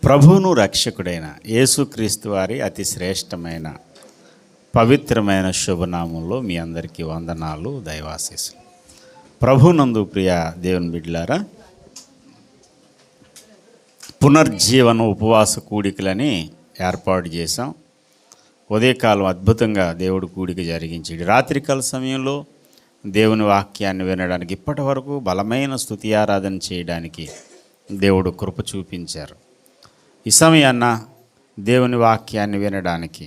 ప్రభువును రక్షకుడైన యేసుక్రీస్తు వారి అతి శ్రేష్టమైన పవిత్రమైన శుభనామంలో మీ అందరికీ వందనాలు, దైవాశీస్సులు. ప్రభునందు ప్రియ దేవుని బిడ్డలారా, పునర్జీవన ఉపవాస కూడికలని ఏర్పాటు చేశాం. ఉదయకాలం అద్భుతంగా దేవుడు కూడిక జరిగించాడు. రాత్రికాల సమయంలో దేవుని వాక్యాన్ని వినడానికి, ఇప్పటి వరకు బలమైన స్తుతి ఆరాధన చేయడానికి దేవుడు కృప చూపించారు. ఈ సమయాన్న దేవుని వాక్యాన్ని వినడానికి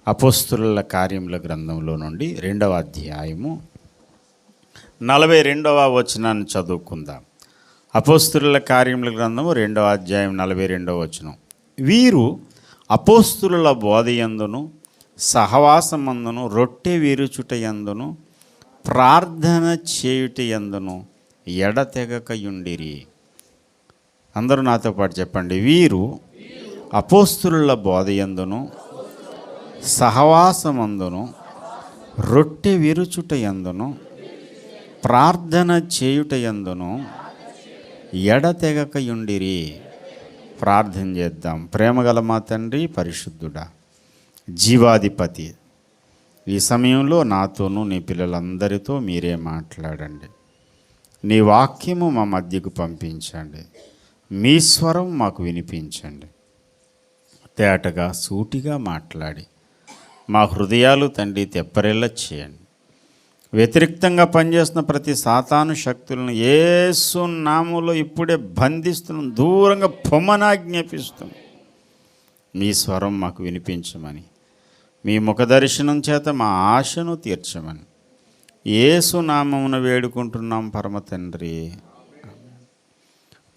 అపోస్తుల కార్యముల గ్రంథంలో నుండి 2వ అధ్యాయము 42వ వచనాన్ని చదువుకుందాం. అపోస్తుల కార్యముల గ్రంథము 2వ అధ్యాయం 42వ వచనం. వీరు అపోస్తుల బోధయందును సహవాసమందును రొట్టె విరుచుటయందును ప్రార్థన చేయుటయందును ఎడతెగకయుండిరి. అందరూ నాతో పాటు చెప్పండి. వీరు అపోస్తుల బోధయందును సహవాసమందును రొట్టె విరుచుటయందును ప్రార్థన చేయుటయందును ఎడతెగకయుండిరి. ప్రార్థన చేద్దాం. ప్రేమగల మా తండ్రి, పరిశుద్ధుడా, జీవాధిపతి, ఈ సమయంలో నాతోనూ నీ పిల్లలందరితో మీరే మాట్లాడండి. నీ వాక్యము మా మధ్యకు పంపించండి. మీ స్వరం మాకు వినిపించండి. తేటగా సూటిగా మాట్లాడి మా హృదయాలు తండ్రి తెప్పరేలా చేయండి. వ్యతిరేక్తంగా పనిచేస్తున్న ప్రతి సాతాను శక్తులను యేసు నామములో ఇప్పుడే బంధిస్తున్నాం, దూరంగా పొమ్మనాజ్ఞాపిస్తున్నాం. మీ స్వరం మాకు వినిపించమని, మీ ముఖదర్శనం చేత మా ఆశను తీర్చమని యేసు నామమున వేడుకుంటున్నాం పరమ తండ్రి.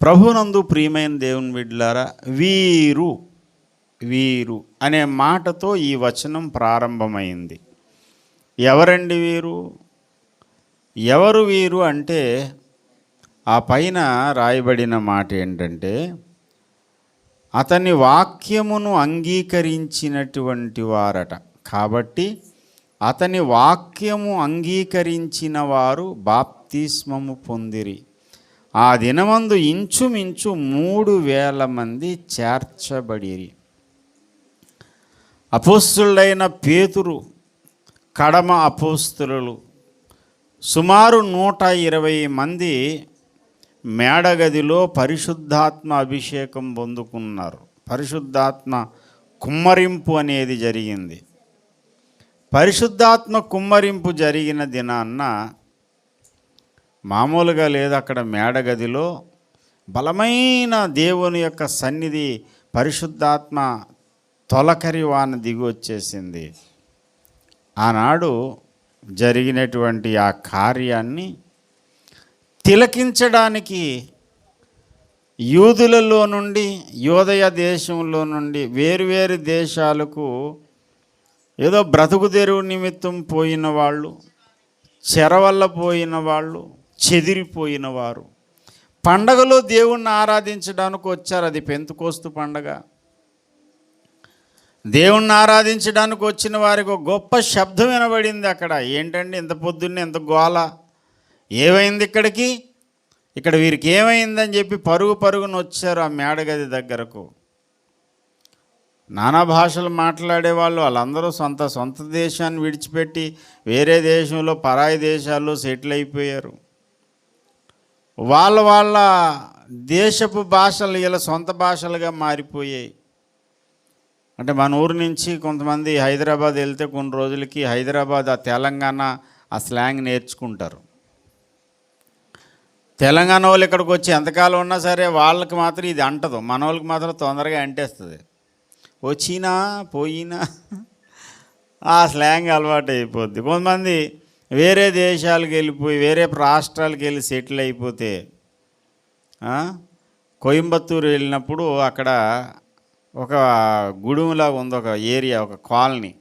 ప్రభునందు ప్రియమైన దేవుని బిడ్డలారా, వీరు వీరు అనే మాటతో ఈ వచనం ప్రారంభమైంది. ఎవరండి వీరు? ఎవరు వీరు అంటే ఆ పైన రాయబడిన మాట ఏంటంటే, అతని వాక్యమును అంగీకరించినటువంటి వారట. కాబట్టి అతని వాక్యము అంగీకరించిన వారు బాప్తిస్మము పొందిరి. ఆ దినమందు ఇంచుమించు 3,000 మంది చేర్చబడిరి. అపోస్తులైన పేతురు, కడమ అపోస్తులు సుమారు 120 మంది మేడగదిలో పరిశుద్ధాత్మ అభిషేకం పొందుకున్నారు. పరిశుద్ధాత్మ కుమ్మరింపు అనేది జరిగింది. పరిశుద్ధాత్మ కుమ్మరింపు జరిగిన దినాన్న మామూలుగా లేదు, అక్కడ మేడగదిలో బలమైన దేవుని యొక్క సన్నిధి, పరిశుద్ధాత్మ తొలకరి వాన దిగి వచ్చేసింది. ఆనాడు జరిగినటువంటి ఆ కార్యాన్ని తిలకించడానికి యూదులలో నుండి, యోదయ దేశంలో నుండి వేరువేరు దేశాలకు ఏదో బ్రతుకు తెరువు నిమిత్తం పోయిన వాళ్ళు, చెరవల్ల పోయిన వాళ్ళు, చెదిరిపోయిన వారు పండగలో దేవుణ్ణి ఆరాధించడానికి వచ్చారు. అది పెంతెకోస్తు పండగ. దేవుణ్ణి ఆరాధించడానికి వచ్చిన వారికి ఒక గొప్ప శబ్దం వినబడింది. అక్కడ ఏంటండి ఇంత పొద్దున్నే ఎంత గోల, ఏమైంది ఇక్కడికి, ఇక్కడ వీరికి ఏమైందని చెప్పి పరుగున వచ్చారు ఆ మేడగది దగ్గరకు. నానా భాషలు మాట్లాడేవాళ్ళు, వాళ్ళందరూ సొంత దేశాన్ని విడిచిపెట్టి వేరే దేశంలో, పరాయి దేశాల్లో సెటిల్ అయిపోయారు. వాళ్ళ దేశపు భాషలు ఇలా సొంత భాషలుగా మారిపోయాయి. అంటే మన ఊరు నుంచి కొంతమంది హైదరాబాద్ వెళ్తే కొన్ని రోజులకి హైదరాబాద్, ఆ తెలంగాణ ఆ స్లాంగ్ నేర్చుకుంటారు. తెలంగాణ వాళ్ళు ఇక్కడికి వచ్చి ఎంతకాలం ఉన్నా సరే వాళ్ళకి మాత్రం ఇది అంటదు, మన వాళ్ళకి మాత్రం తొందరగా అంటేస్తుంది. వచ్చినా పోయినా ఆ స్లాంగ్ అలవాటు అయిపోద్ది. కొంతమంది వేరే దేశాలకు వెళ్ళిపోయి వేరే రాష్ట్రాలకు వెళ్ళి సెటిల్ అయిపోతే, కోయంబత్తూరు వెళ్ళినప్పుడు అక్కడ ఒక గుడుములా ఉంది, ఒక ఏరియా, ఒక కాలనీ.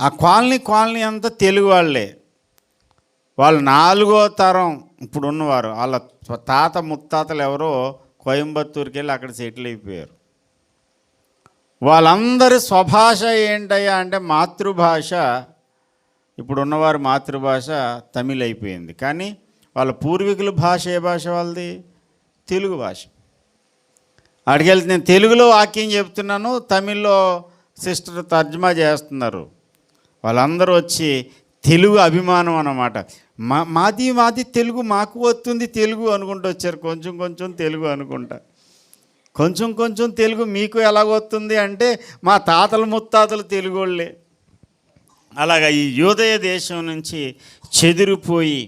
ఆ కాలనీ అంతా తెలుగు వాళ్ళే. వాళ్ళు 4వ తరం ఇప్పుడు ఉన్నవారు. వాళ్ళ తాత ముత్తాతలు ఎవరో కోయంబత్తూరుకి వెళ్ళి అక్కడ సెటిల్ అయిపోయారు. వాళ్ళందరి స్వభాష ఏంటయ్యా అంటే మాతృభాష, ఇప్పుడు ఉన్నవారు మాతృభాష తమిళ్ అయిపోయింది. కానీ వాళ్ళ పూర్వీకుల భాష ఏ భాష వాళ్ళది? తెలుగు భాష. అడిగెళ్తే నేను తెలుగులో వాక్యం చెప్తున్నాను, తమిళ్లో సిస్టర్ తర్జుమా చేస్తున్నారు. వాళ్ళందరూ వచ్చి తెలుగు అభిమానం అన్నమాట. మాది తెలుగు, మాకు వస్తుంది తెలుగు అనుకుంటూ వచ్చారు. కొంచెం కొంచెం తెలుగు అనుకుంటా. కొంచెం కొంచెం తెలుగు మీకు ఎలాగొస్తుంది అంటే మా తాతలు ముత్తాతలు తెలుగు వాళ్ళే. అలాగా ఈ యూదయ దేశం నుంచి చెదిరిపోయి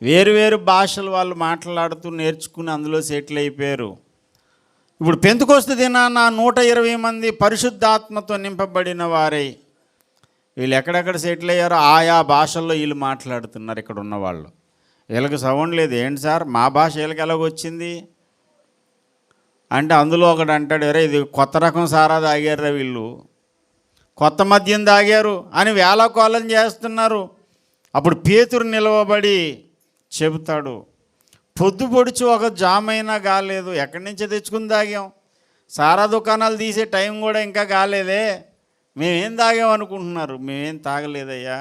వేరు భాషలు వాళ్ళు మాట్లాడుతూ నేర్చుకుని అందులో సెటిల్ అయిపోయారు. ఇప్పుడు పెంతెకొస్తు దినాన 120 మంది పరిశుద్ధాత్మతో నింపబడిన వారై వీళ్ళు ఎక్కడెక్కడ సెటిల్ అయ్యారో ఆయా భాషల్లో వీళ్ళు మాట్లాడుతున్నారు. ఇక్కడ ఉన్నవాళ్ళు వీళ్ళకి సౌండ్ లేదు. ఏంటి సార్ మా భాష వీళ్ళకి ఎలాగొచ్చింది అంటే అందులో ఒకడు అంటాడు, అరే ఇది కొత్త రకం సారా తాగారా వీళ్ళు, కొత్త మద్యం తాగారు అని వేళాకోళం చేస్తున్నారు. అప్పుడు పేతురు నిలవబడి చెబుతాడు, పొద్దు పొడిచి ఒక జామైనా కాలేదు, ఎక్కడి నుంచో తెచ్చుకుని తాగాం, సారా దుకాణాలు తీసే టైం కూడా ఇంకా కాలేదే, మేమేం తాగాం అనుకుంటున్నారు, మేమేం తాగలేదయ్యా.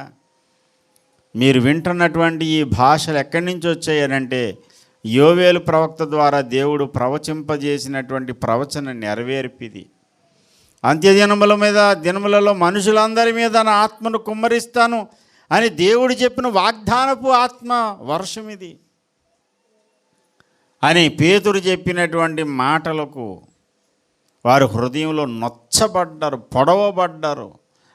మీరు వింటున్నటువంటి ఈ భాషలు ఎక్కడి నుంచి వచ్చాయనంటే యోవేలు ప్రవక్త ద్వారా దేవుడు ప్రవచింపజేసినటువంటి ప్రవచన నెరవేర్పిది. దినములలో మనుషులందరి మీద నా ఆత్మను కుమ్మరిస్తాను అని దేవుడు చెప్పిన వాగ్దానపు ఆత్మ వర్షం ఇది అని పేతురు చెప్పినటువంటి మాటలకు వారు హృదయంలో నొచ్చబడ్డారు, పొడవబడ్డారు.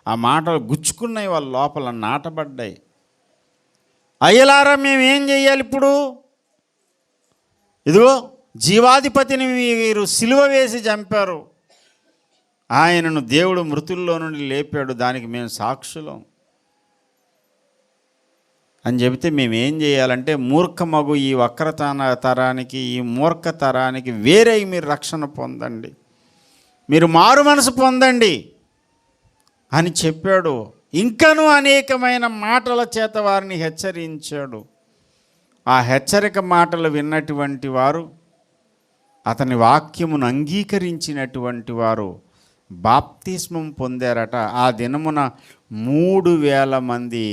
ఆ మాటలు గుచ్చుకున్నాయి, వాళ్ళ లోపల నాటబడ్డాయి. అయ్యలారా మేమేం చెయ్యాలి ఇప్పుడు? ఇదిగో జీవాధిపతిని మీరు సిలువ వేసి చంపారు, ఆయనను దేవుడు మృతుల్లో నుండి లేపాడు, దానికి మేము సాక్షులం అని చెబితే మేమేం చేయాలంటే మూర్ఖమగు ఈ తరానికి, ఈ మూర్ఖ తరానికి వేరే మీరు రక్షణ పొందండి, మీరు మారు మనసు పొందండి అని చెప్పాడు. ఇంకనూ అనేకమైన మాటల చేత వారిని హెచ్చరించాడు. ఆ హెచ్చరిక మాటలు విన్నటువంటి వారు, అతని వాక్యమును అంగీకరించినటువంటి వారు బాప్తిస్మం పొందారట. ఆ దినమున 3000 మంది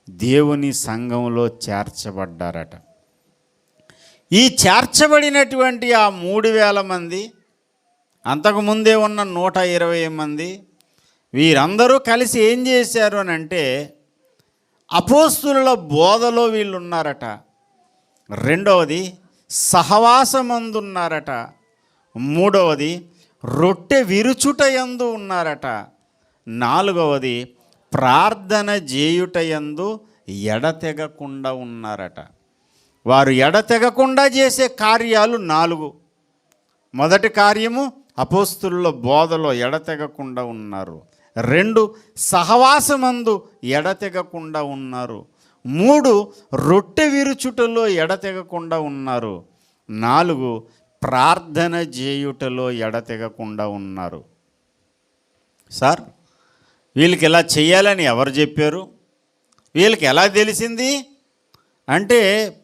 దేవుని సంఘంలో చేర్చబడ్డారట. ఈ చేర్చబడినటువంటి ఆ 3000 మంది, అంతకుముందే ఉన్న 120 మంది, వీరందరూ కలిసి ఏం చేశారు అని అంటే అపోస్తుల బోధలో వీళ్ళు ఉన్నారట. రెండవది సహవాసమందున్నారట. మూడవది రొట్టె విరుచుట యందు ఉన్నారట. నాలుగవది ప్రార్థన చేయుట యందు ఎడతెగకుండా ఉన్నారట. వారు ఎడతెగకుండా చేసే కార్యాలు 4. మొదటి కార్యము అపోస్తుల బోధలో ఎడతెగకుండా ఉన్నారు. 2 సహవాసమందు ఎడతెగకుండా ఉన్నారు. 3 రొట్టె విరుచుటలో ఎడతెగకుండా ఉన్నారు. 4 ప్రార్థన చేయుటలో ఎడతెగకుండా ఉన్నారు. సార్ వీళ్ళకి ఎలా చేయాలని ఎవరు చెప్పారు? వీళ్ళకి ఎలా తెలిసింది అంటే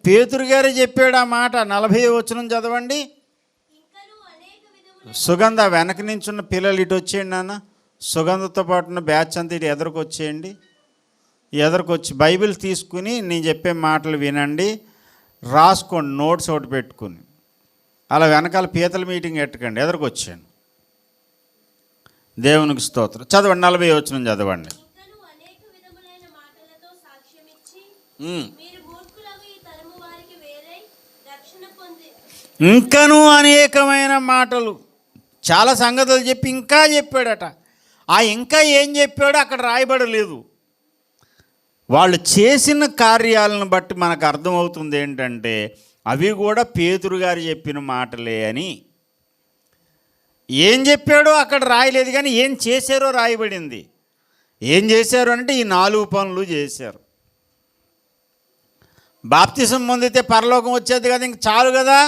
పేతురు గారే చెప్పాడు ఆ మాట. 40వ వచనం చదవండి. సుగంధ వెనక నుంచి ఉన్న పిల్లలు ఇటు వచ్చేయండి నాన్న, సుగంధతో పాటున్న బ్యాచ్ అంతా ఇటు ఎదురుకు వచ్చేయండి. ఎదురుకొచ్చి బైబిల్ తీసుకుని నేను చెప్పే మాటలు వినండి, రాసుకోండి, నోట్స్ ఒకటి పెట్టుకుని. అలా వెనకాల పీతల మీటింగ్ ఎట్టకండి, ఎదురుకొచ్చాను. దేవునికి స్తోత్రం. చదవండి, 40వ వచనం చదవండి. ఇంకనూ అనేకమైన మాటలు, చాలా సంగతులు చెప్పి ఇంకా చెప్పాడట. ఆ ఇంకా ఏం చెప్పాడో అక్కడ రాయబడలేదు. వాళ్ళు చేసిన కార్యాలను బట్టి మనకు అర్థమవుతుంది ఏంటంటే అవి కూడా పేతురు గారు చెప్పిన మాటలే అని. ఏం చెప్పాడో అక్కడ రాయలేదు, కానీ ఏం చేశారో రాయబడింది. ఏం చేశారు అంటే ఈ 4 పనులు చేశారు. బాప్తిసం పొందితే పరలోకం వచ్చేది కదా, ఇంక చాలు కదా.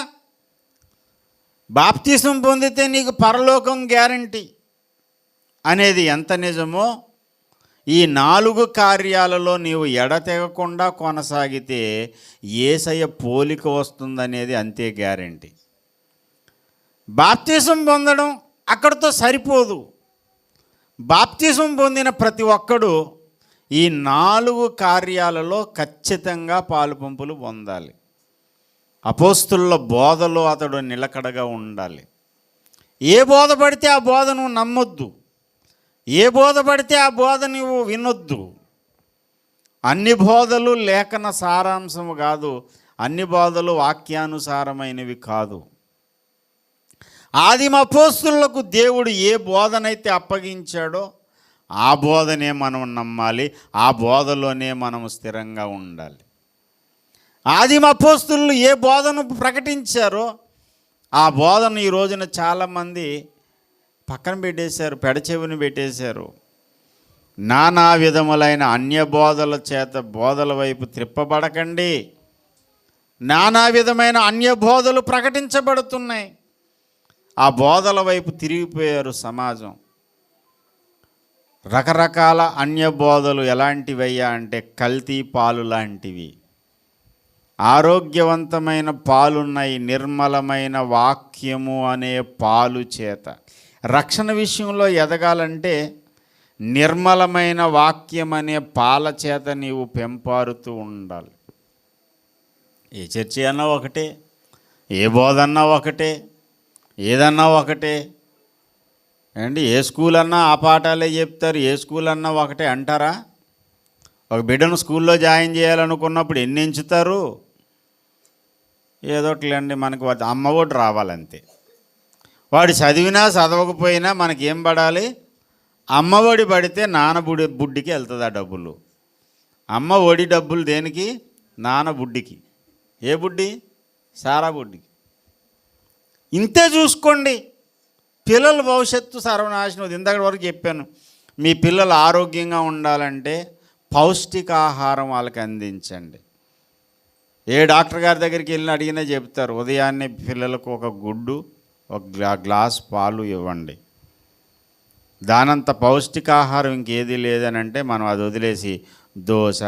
బాప్తిసం పొందితే నీకు పరలోకం గ్యారంటీ అనేది ఎంత నిజమో, ఈ 4 కార్యాలలో నీవు ఎడతెగకుండా కొనసాగితే యేసయ్య పోలిక వస్తుందనేది అంతే గ్యారంటీ. బాప్తిసం పొందడం అక్కడితో సరిపోదు. బాప్తిసం పొందిన ప్రతి ఒక్కడు ఈ 4 కార్యాలలో ఖచ్చితంగా పాలుపంపులు పొందాలి. అపోస్తుల బోధలో అతడు నిలకడగా ఉండాలి. ఏ బోధ పడితే ఆ బోధ నువ్వు నమ్మొద్దు, ఏ బోధ పడితే ఆ బోధ నువ్వు వినొద్దు. అన్ని బోధలు లేఖన సారాంశము కాదు, అన్ని బోధలు వాక్యానుసారమైనవి కాదు. ఆదిమ అపోస్తులకు దేవుడు ఏ బోధనైతే అప్పగించాడో ఆ బోధనే మనం నమ్మాలి, ఆ బోధలోనే మనం స్థిరంగా ఉండాలి. ఆదిమ అపోస్తులు ఏ బోధను ప్రకటించారో ఆ బోధను ఈ రోజున చాలామంది పక్కన పెట్టేశారు, పెడచెవిని పెట్టేశారు. నానా విధములైన అన్య బోధల చేత బోధల వైపు త్రిప్పబడకండి. నానా విధమైన అన్య బోధలు ప్రకటించబడుతున్నాయి. ఆ బోధల వైపు తిరిగిపోయారు సమాజం. రకరకాల అన్య బోధలు ఎలాంటివయ్యా అంటే కల్తీ పాలు లాంటివి. ఆరోగ్యవంతమైన పాలున్నాయి, నిర్మలమైన వాక్యము అనే పాలు చేత. రక్షణ విషయంలో ఎదగాలంటే నిర్మలమైన వాక్యం అనే పాల చేత నీవు పెంపారుతూ ఉండాలి. ఏ చర్చి అన్నా ఒకటే, ఏ బోధన్నా ఒకటే, ఏదన్నా ఒకటే అండి. ఏ స్కూల్ అన్నా ఆ పాఠాలే చెప్తారు, ఏ స్కూల్ అన్నా ఒకటే అంటారా? ఒక బిడ్డను స్కూల్లో జాయిన్ చేయాలనుకున్నప్పుడు ఎన్ని ఎంచుతారు? ఏదోట్లేండి, మనకు అమ్మఒడి రావాలంతే. వాడు చదివినా చదవకపోయినా మనకేం పడాలి? అమ్మఒడి పడితే బుడ్డికి వెళ్తుంది ఆ డబ్బులు. అమ్మ ఒడి డబ్బులు దేనికి? బుడ్డికి. ఏ బుడ్డి? సారా బుడ్డికి. ఇంతే చూసుకోండి. పిల్లల భవిష్యత్తు సర్వనాశనం. ఇందాక వరకు చెప్పాను, మీ పిల్లలు ఆరోగ్యంగా ఉండాలంటే పౌష్టికాహారం వాళ్ళకి అందించండి. ఏ డాక్టర్ గారి దగ్గరికి వెళ్ళి అడిగినా చెప్తారు, ఉదయాన్నే పిల్లలకు ఒక గుడ్డు, ఒక గ్లాస్ పాలు ఇవ్వండి. దానంత పౌష్టికాహారం ఇంకేది లేదని అంటే మనం అది వదిలేసి దోశ,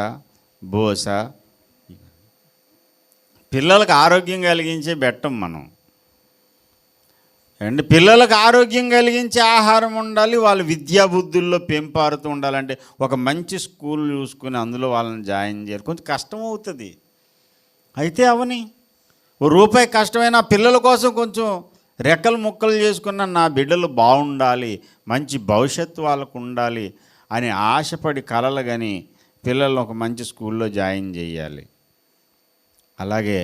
బోస, పిల్లలకు ఆరోగ్యం కలిగించే బెట్టం మనం అండి. పిల్లలకు ఆరోగ్యం కలిగించే ఆహారం ఉండాలి, వాళ్ళ విద్యాబుద్ధుల్లో పెంపారుతూ ఉండాలంటే ఒక మంచి స్కూల్ చూసుకుని అందులో వాళ్ళని జాయిన్ చేయాలి. కొంచెం కష్టం అవుతుంది, అయితే అవని రూపాయి కష్టమైన పిల్లల కోసం కొంచెం రెక్కలు ముక్కలు చేసుకున్న నా బిడ్డలు బాగుండాలి, మంచి భవిష్యత్తు వాళ్ళకు ఉండాలి అని ఆశపడి కలలు కానీ పిల్లలను ఒక మంచి స్కూల్లో జాయిన్ చేయాలి. అలాగే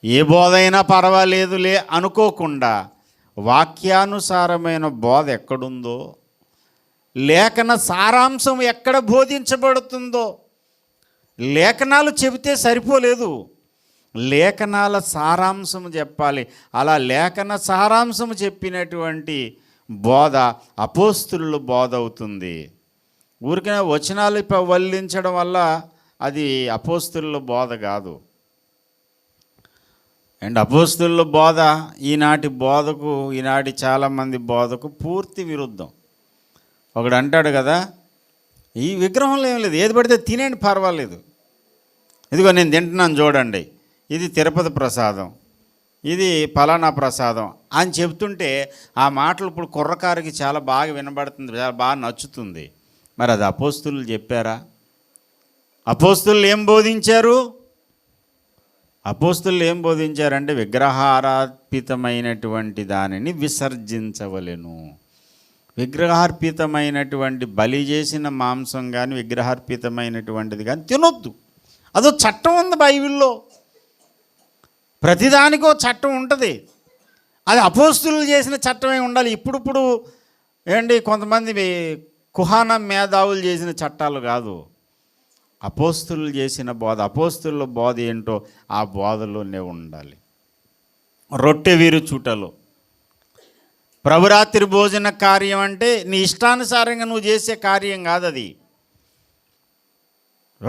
ఏ బోధ అయినా పర్వాలేదులే అనుకోకుండా వాక్యానుసారమైన బోధ ఎక్కడుందో, లేఖన సారాంశం ఎక్కడ బోధించబడుతుందో, లేఖనాలు చెబితే సరిపోలేదు, లేఖనాల సారాంశం చెప్పాలి. అలా లేఖన సారాంశం చెప్పినటువంటి బోధ అపోస్తుల బోధ అవుతుంది. ఊరికనే వచనాలు వల్లించడం వల్ల అది అపోస్తుల బోధ కాదు. అండ్ అపోస్తుల బోధ ఈనాటి బోధకు, ఈనాటి చాలామంది బోధకు పూర్తి విరుద్ధం. ఒకడు అంటాడు కదా, ఈ విగ్రహంలో ఏం లేదు, ఏది పడితే తినేండి పర్వాలేదు, ఇదిగో నేను తింటున్నాను చూడండి, ఇది తిరుపతి ప్రసాదం, ఇది ఫలానా ప్రసాదం అని చెప్తుంటే ఆ మాటలు ఇప్పుడు కుర్రకారుకి చాలా బాగా వినబడుతుంది, చాలా బాగా నచ్చుతుంది. మరి అది అపోస్తులు చెప్పారా? అపోస్తులు ఏం బోధించారు? అపోస్తులు ఏం బోధించారంటే విగ్రహార్పితమైనటువంటి దానిని విసర్జించవలెను. విగ్రహార్పితమైనటువంటి బలి చేసిన మాంసం కానీ విగ్రహార్పితమైనటువంటిది కానీ తినొద్దు. అదో చట్టం ఉంది బైబిల్లో, ప్రతిదానికో చట్టం ఉంటుంది. అది అపోస్తులు చేసిన చట్టమే ఉండాలి. ఇప్పుడు ఏంటి కొంతమంది కుహానా మేధావులు చేసిన చట్టాలు కాదు, అపోస్తులు చేసిన బోధ. అపోస్తుల బోధ ఏంటో ఆ బోధలోనే ఉండాలి. రొట్టె విరుచుటలో ప్రభురాత్రి భోజన కార్యం అంటే నీ ఇష్టానుసారంగా నువ్వు చేసే కార్యం కాదు అది.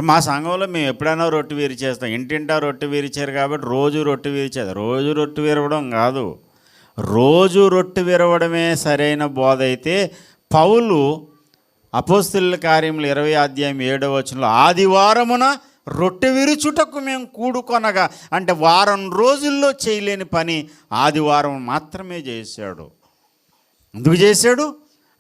మా సంఘంలో మేము ఎప్పుడైనా రొట్టె వీరి చేస్తాం, ఇంటింటా రొట్టె వీరిచారు కాబట్టి రోజు రొట్టె వీరిచేది. రోజు రొట్టె విరవడం కాదు, రోజు రొట్టె విరవడమే సరైన బోధ అయితే పౌలు అపోస్తుల కార్యములు 20 ఆదివారమున రొట్టె విరుచుటకు మేము కూడుకొనగా, అంటే వారం రోజుల్లో చేయలేని పని ఆదివారం మాత్రమే చేశాడు. ఎందుకు చేశాడు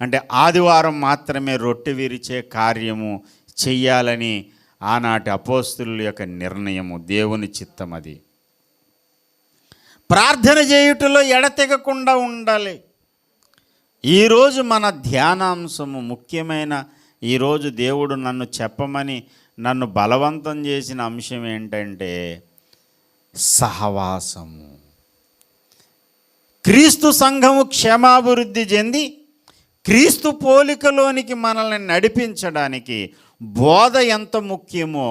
అంటే ఆదివారం మాత్రమే రొట్టె విరిచే కార్యము చెయ్యాలని ఆనాటి అపోస్తుల యొక్క నిర్ణయము, దేవుని చిత్తం అది. ప్రార్థన చేయుటలో ఎడతెగకుండా ఉండాలి. ఈరోజు మన ధ్యానాంశము ముఖ్యమైన, ఈరోజు దేవుడు నన్ను చెప్పమని నన్ను బలవంతం చేసిన అంశం ఏంటంటే సహవాసము. క్రీస్తు సంఘము క్షేమాభివృద్ధి చెంది క్రీస్తు పోలికలోనికి మనల్ని నడిపించడానికి బోధ ఎంత ముఖ్యమో,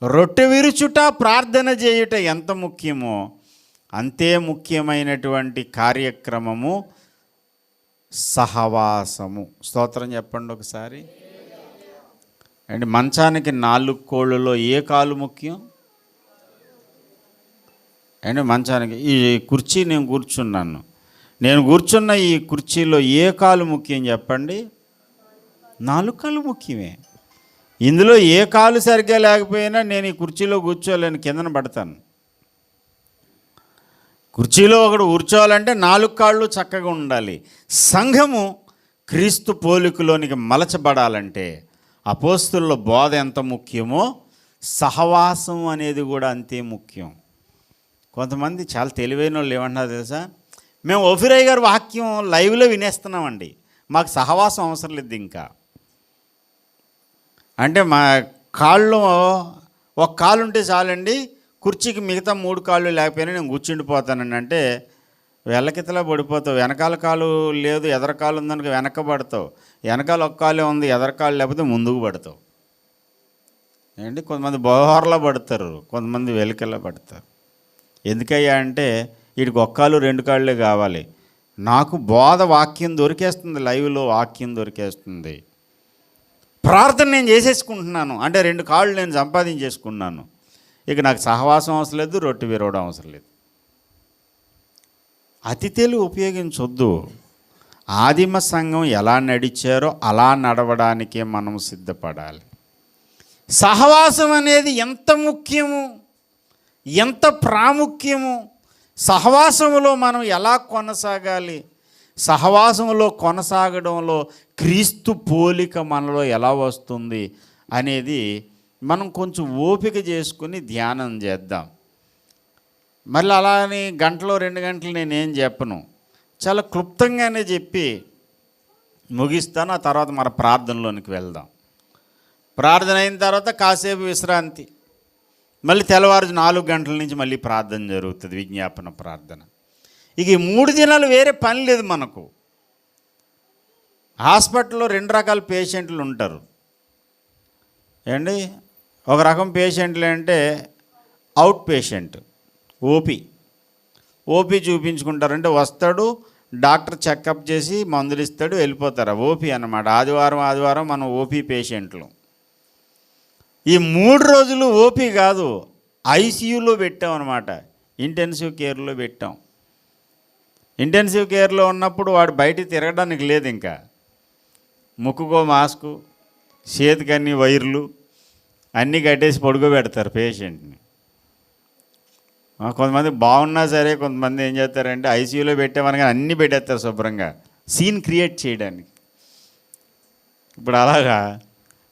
రొట్టె విరుచుట, ప్రార్థన చేయుట ఎంత ముఖ్యమో, అంతే ముఖ్యమైనటువంటి కార్యక్రమము సహవాసము. స్తోత్రం చెప్పండి ఒకసారి. అంటే మంచానికి 4 కోళ్ళలో ఏ కాలు ముఖ్యం? అంటే మంచానికి ఈ కుర్చీ నేను కూర్చున్న ఈ కుర్చీలో ఏ కాలు ముఖ్యం చెప్పండి? 4 కాళ్ళు ముఖ్యమే. ఇందులో ఏ కాలు సరిగ్గా లేకపోయినా నేను ఈ కుర్చీలో కూర్చోలేను, కిందన పడతాను. కుర్చీలో ఒకడు కూర్చోవాలంటే 4 కాళ్ళు చక్కగా ఉండాలి. సంఘము క్రీస్తు పోలికలోనికి మలచబడాలంటే అపోస్తుల బోధ ఎంత ముఖ్యమో సహవాసం అనేది కూడా అంతే ముఖ్యం. కొంతమంది చాలా తెలివైన వాళ్ళు ఏమంటున్నారు తెలుసా? మేము ఓఫిరయ్య గారి వాక్యం లైవ్లో వినేస్తున్నామండి, మాకు సహవాసం అవసరం లేదు ఇంకా. అంటే మా కాళ్ళు ఒక కాలు ఉంటే చాలండి, కుర్చీకి మిగతా 3 కాళ్ళు లేకపోయినా నేను కూర్చుండిపోతానండి. అంటే వెళ్ళకితలా పడిపోతావు. వెనకాల కాలు లేదు, ఎదర కాలు ఉందనుకో వెనక పడతావు. వెనకాల ఒక కాలే ఉంది, ఎదర కాలు లేకపోతే ముందుకు పడతావు. ఏంటి, కొంతమంది బోహర్లా పడతారు, కొంతమంది వెలికల్లా పడతారు. ఎందుకయ్యా అంటే వీడికి 1 కాలు 2 కాళ్ళే కావాలి. నాకు బోధ వాక్యం దొరికేస్తుంది, లైవ్లో వాక్యం దొరికేస్తుంది. ప్రార్థన నేను చేసేసుకుంటున్నాను అంటే 2 కాళ్ళు నేను సంపాదించేసుకున్నాను. ఇక నాకు సహవాసం అవసరం లేదు, రొట్టె విరవడం అవసరం లేదు. అతి తెలివి ఉపయోగించొద్దు. ఆదిమ సంఘం ఎలా నడిచారో అలా నడవడానికే మనం సిద్ధపడాలి. సహవాసం అనేది ఎంత ముఖ్యము, ఎంత ప్రాముఖ్యము, సహవాసములో మనం ఎలా కొనసాగాలి, సహవాసములో కొనసాగడంలో క్రీస్తు పోలిక మనలో ఎలా వస్తుంది అనేది మనం కొంచెం ఓపిక చేసుకుని ధ్యానం చేద్దాం. మళ్ళీ అలా అని గంటలో 2 గంటలు నేనేం చెప్పను, చాలా క్లుప్తంగానే చెప్పి ముగిస్తాను. ఆ తర్వాత మన ప్రార్థనలోనికి వెళ్దాం. ప్రార్థన అయిన తర్వాత కాసేపు విశ్రాంతి, మళ్ళీ తెల్లవారు 4 గంటల నుంచి మళ్ళీ ప్రార్థన జరుగుతుంది, విజ్ఞాపన ప్రార్థన. ఇక ఈ 3 దినాలు వేరే పని లేదు మనకు. హాస్పిటల్లో 2 రకాల పేషెంట్లు ఉంటారు ఏండి. ఒక రకం పేషెంట్లు అంటే అవుట్ పేషెంట్, ఓపీ చూపించుకుంటారంటే వస్తాడు, డాక్టర్ చెకప్ చేసి మందులు ఇస్తాడు, వెళ్ళిపోతారు. ఓపీ అన్నమాట. ఆదివారం మనం ఓపీ పేషెంట్లు. ఈ 3 రోజులు ఓపీ కాదు, ఐసీయూలో పెట్టాం అనమాట, ఇంటెన్సివ్ కేర్లో పెట్టాం. ఇంటెన్సివ్ కేర్లో ఉన్నప్పుడు వాడు బయట తిరగడానికి లేదు, ఇంకా ముక్కుకో మాస్కు, చేతికన్నీ వైర్లు అన్నీ కట్టేసి పడుకోబెడతారు పేషెంట్ని. కొంతమంది బాగున్నా సరే, కొంతమంది ఏం చేస్తారంటే ఐసీయూలో పెట్టామని అన్నీ పెట్టేస్తారు శుభ్రంగా, సీన్ క్రియేట్ చేయడానికి. ఇప్పుడు అలాగా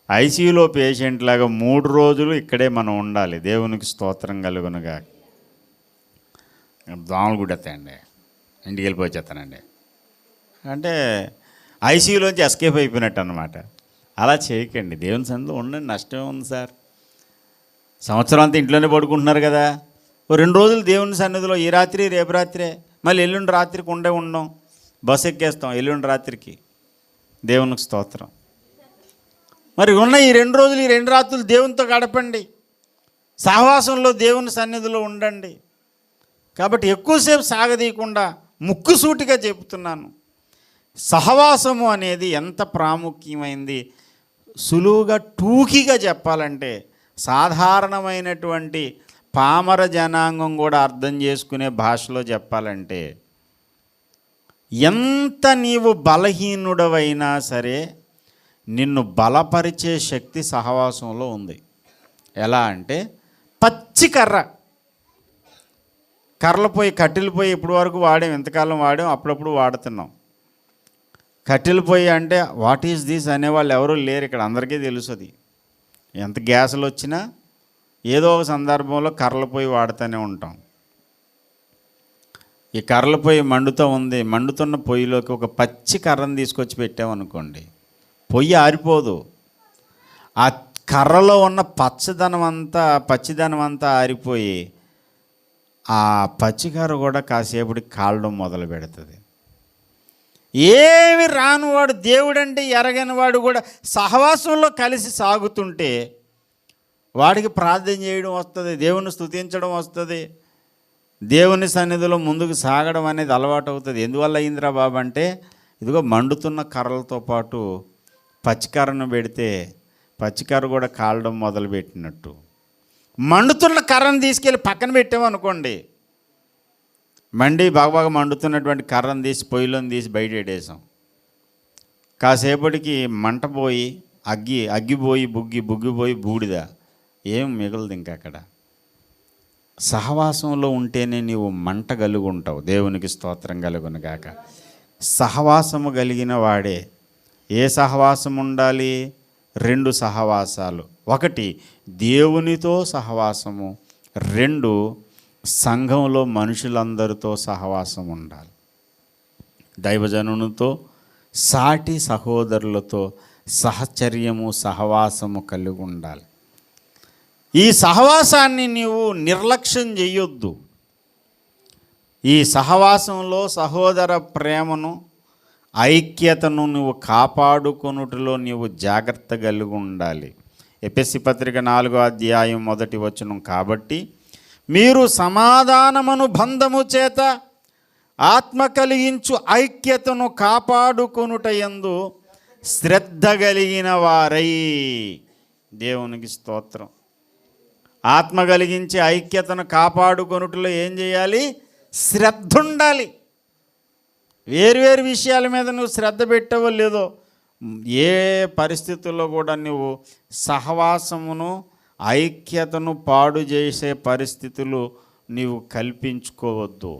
ఐసీయూలో పేషెంట్ లాగా 3 రోజులు ఇక్కడే మనం ఉండాలి. దేవునికి స్తోత్రం కలుగునుగా. దోమలు గుడ్డెత్తాయండి, ఇంటికి వెళ్ళిపోచేస్తానండి అంటే ఐసీయూలోంచి ఎస్కేప్ అయిపోయినట్టు అన్నమాట. అలా చేయకండి, దేవుని సన్నిధిలో ఉండండి. నష్టమే ఉంది సార్, సంవత్సరం అంతా ఇంట్లోనే పడుకుంటున్నారు కదా. 2 రోజులు దేవుని సన్నిధిలో, ఈ రాత్రి రేపు రాత్రే, మళ్ళీ ఎల్లుండి రాత్రికి ఉండం, బస్సు ఎక్కేస్తాం ఎల్లుండి రాత్రికి. దేవునికి స్తోత్రం. మరి ఉన్న ఈ 2 రోజులు, ఈ 2 రాత్రులు దేవునితో గడపండి, సహవాసంలో దేవుని సన్నిధిలో ఉండండి. కాబట్టి ఎక్కువసేపు సాగదీయకుండా ముక్కుసూటిగా చెబుతున్నాను, సహవాసము అనేది ఎంత ప్రాముఖ్యమైంది. సులువుగా టూకీగా చెప్పాలంటే, సాధారణమైనటువంటి పామర జనాంగం కూడా అర్థం చేసుకునే భాషలో చెప్పాలంటే, ఎంత నీవు బలహీనుడవైనా సరే నిన్ను బలపరిచే శక్తి సహవాసంలో ఉంది. ఎలా అంటే, పచ్చి కట్టెల పొయ్యి ఇప్పటి వరకు వాడాం, ఎంతకాలం వాడాం, అప్పుడప్పుడు వాడుతున్నాం. కట్టెల పొయ్యి అంటే వాట్ ఈజ్ దిస్ అనేవాళ్ళు ఎవరూ లేరు ఇక్కడ, అందరికీ తెలుస్తుంది. ఎంత గ్యాసులు వచ్చినా ఏదో ఒక సందర్భంలో కర్రల పొయ్యి వాడుతూనే ఉంటాం. ఈ కర్రల పొయ్యి మండుతూ ఉంది, మండుతున్న పొయ్యిలోకి ఒక పచ్చి కర్రను తీసుకొచ్చి పెట్టామనుకోండి, పొయ్యి ఆరిపోదు. ఆ కర్రలో ఉన్న పచ్చిదనం అంతా ఆరిపోయి ఆ పచ్చికర్ర కూడా కాసేపటికి కాలడం మొదలు పెడుతుంది. ఏమి రానివాడు, దేవుడంటే ఎరగని వాడు కూడా సహవాసంలో కలిసి సాగుతుంటే వాడికి ప్రార్థన చేయడం వస్తుంది, దేవుని స్తుతించడం వస్తుంది, దేవుని సన్నిధిలో ముందుకు సాగడం అనేది అలవాటు అవుతుంది. ఎందువల్ల అయిందిరా బాబు అంటే, ఇదిగో మండుతున్న కర్రలతో పాటు పచ్చికర్రను పెడితే పచ్చికర్ర కూడా కాలడం మొదలుపెట్టినట్టు. మండుతున్న కర్రను తీసుకెళ్ళి పక్కన పెట్టామనుకోండి, బాగా మండుతున్నటువంటి కర్రను తీసి పొయ్యిలోని తీసి బయట పెట్టేసాం. కాసేపటికి మంట పోయి అగ్గిపోయి బుగ్గిపోయి బూడిద, ఏం మిగలదు ఇంకా అక్కడ. సహవాసంలో ఉంటేనే నీవు మంట కలిగి ఉంటావు. దేవునికి స్తోత్రం కలుగును గాక. సహవాసము కలిగిన వాడే. ఏ సహవాసం ఉండాలి? 2 సహవాసాలు. 1 దేవునితో సహవాసము, 2 సంఘంలో మనుషులందరితో సహవాసం ఉండాలి. దైవజనునితో, సాటి సహోదరులతో సహచర్యము సహవాసము కలిగి ఉండాలి. ఈ సహవాసాన్ని నీవు నిర్లక్ష్యం చేయొద్దు. ఈ సహవాసంలో సహోదర ప్రేమను, ఐక్యతను నువ్వు కాపాడుకొనుటలో నీవు జాగ్రత్త కలిగి ఉండాలి. ఎఫెసీ పత్రిక 4వ అధ్యాయం 1వ వచనం, కాబట్టి మీరు సమాధానమును బంధము చేత ఆత్మ కలిగించు ఐక్యతను కాపాడుకొనుట యందు శ్రద్ధ కలిగిన వారై. దేవునికి స్తోత్రం. ఆత్మ కలిగించి ఐక్యతను కాపాడుకొనుటలో ఏం చేయాలి? శ్రద్ధ ఉండాలి. వేరువేరు విషయాల మీద నువ్వు శ్రద్ధ పెట్టవో లేదో, ఏ పరిస్థితుల్లో కూడా నువ్వు సహవాసమును ఐక్యతను పాడు చేసే పరిస్థితులు నీవు కల్పించుకోవద్దు.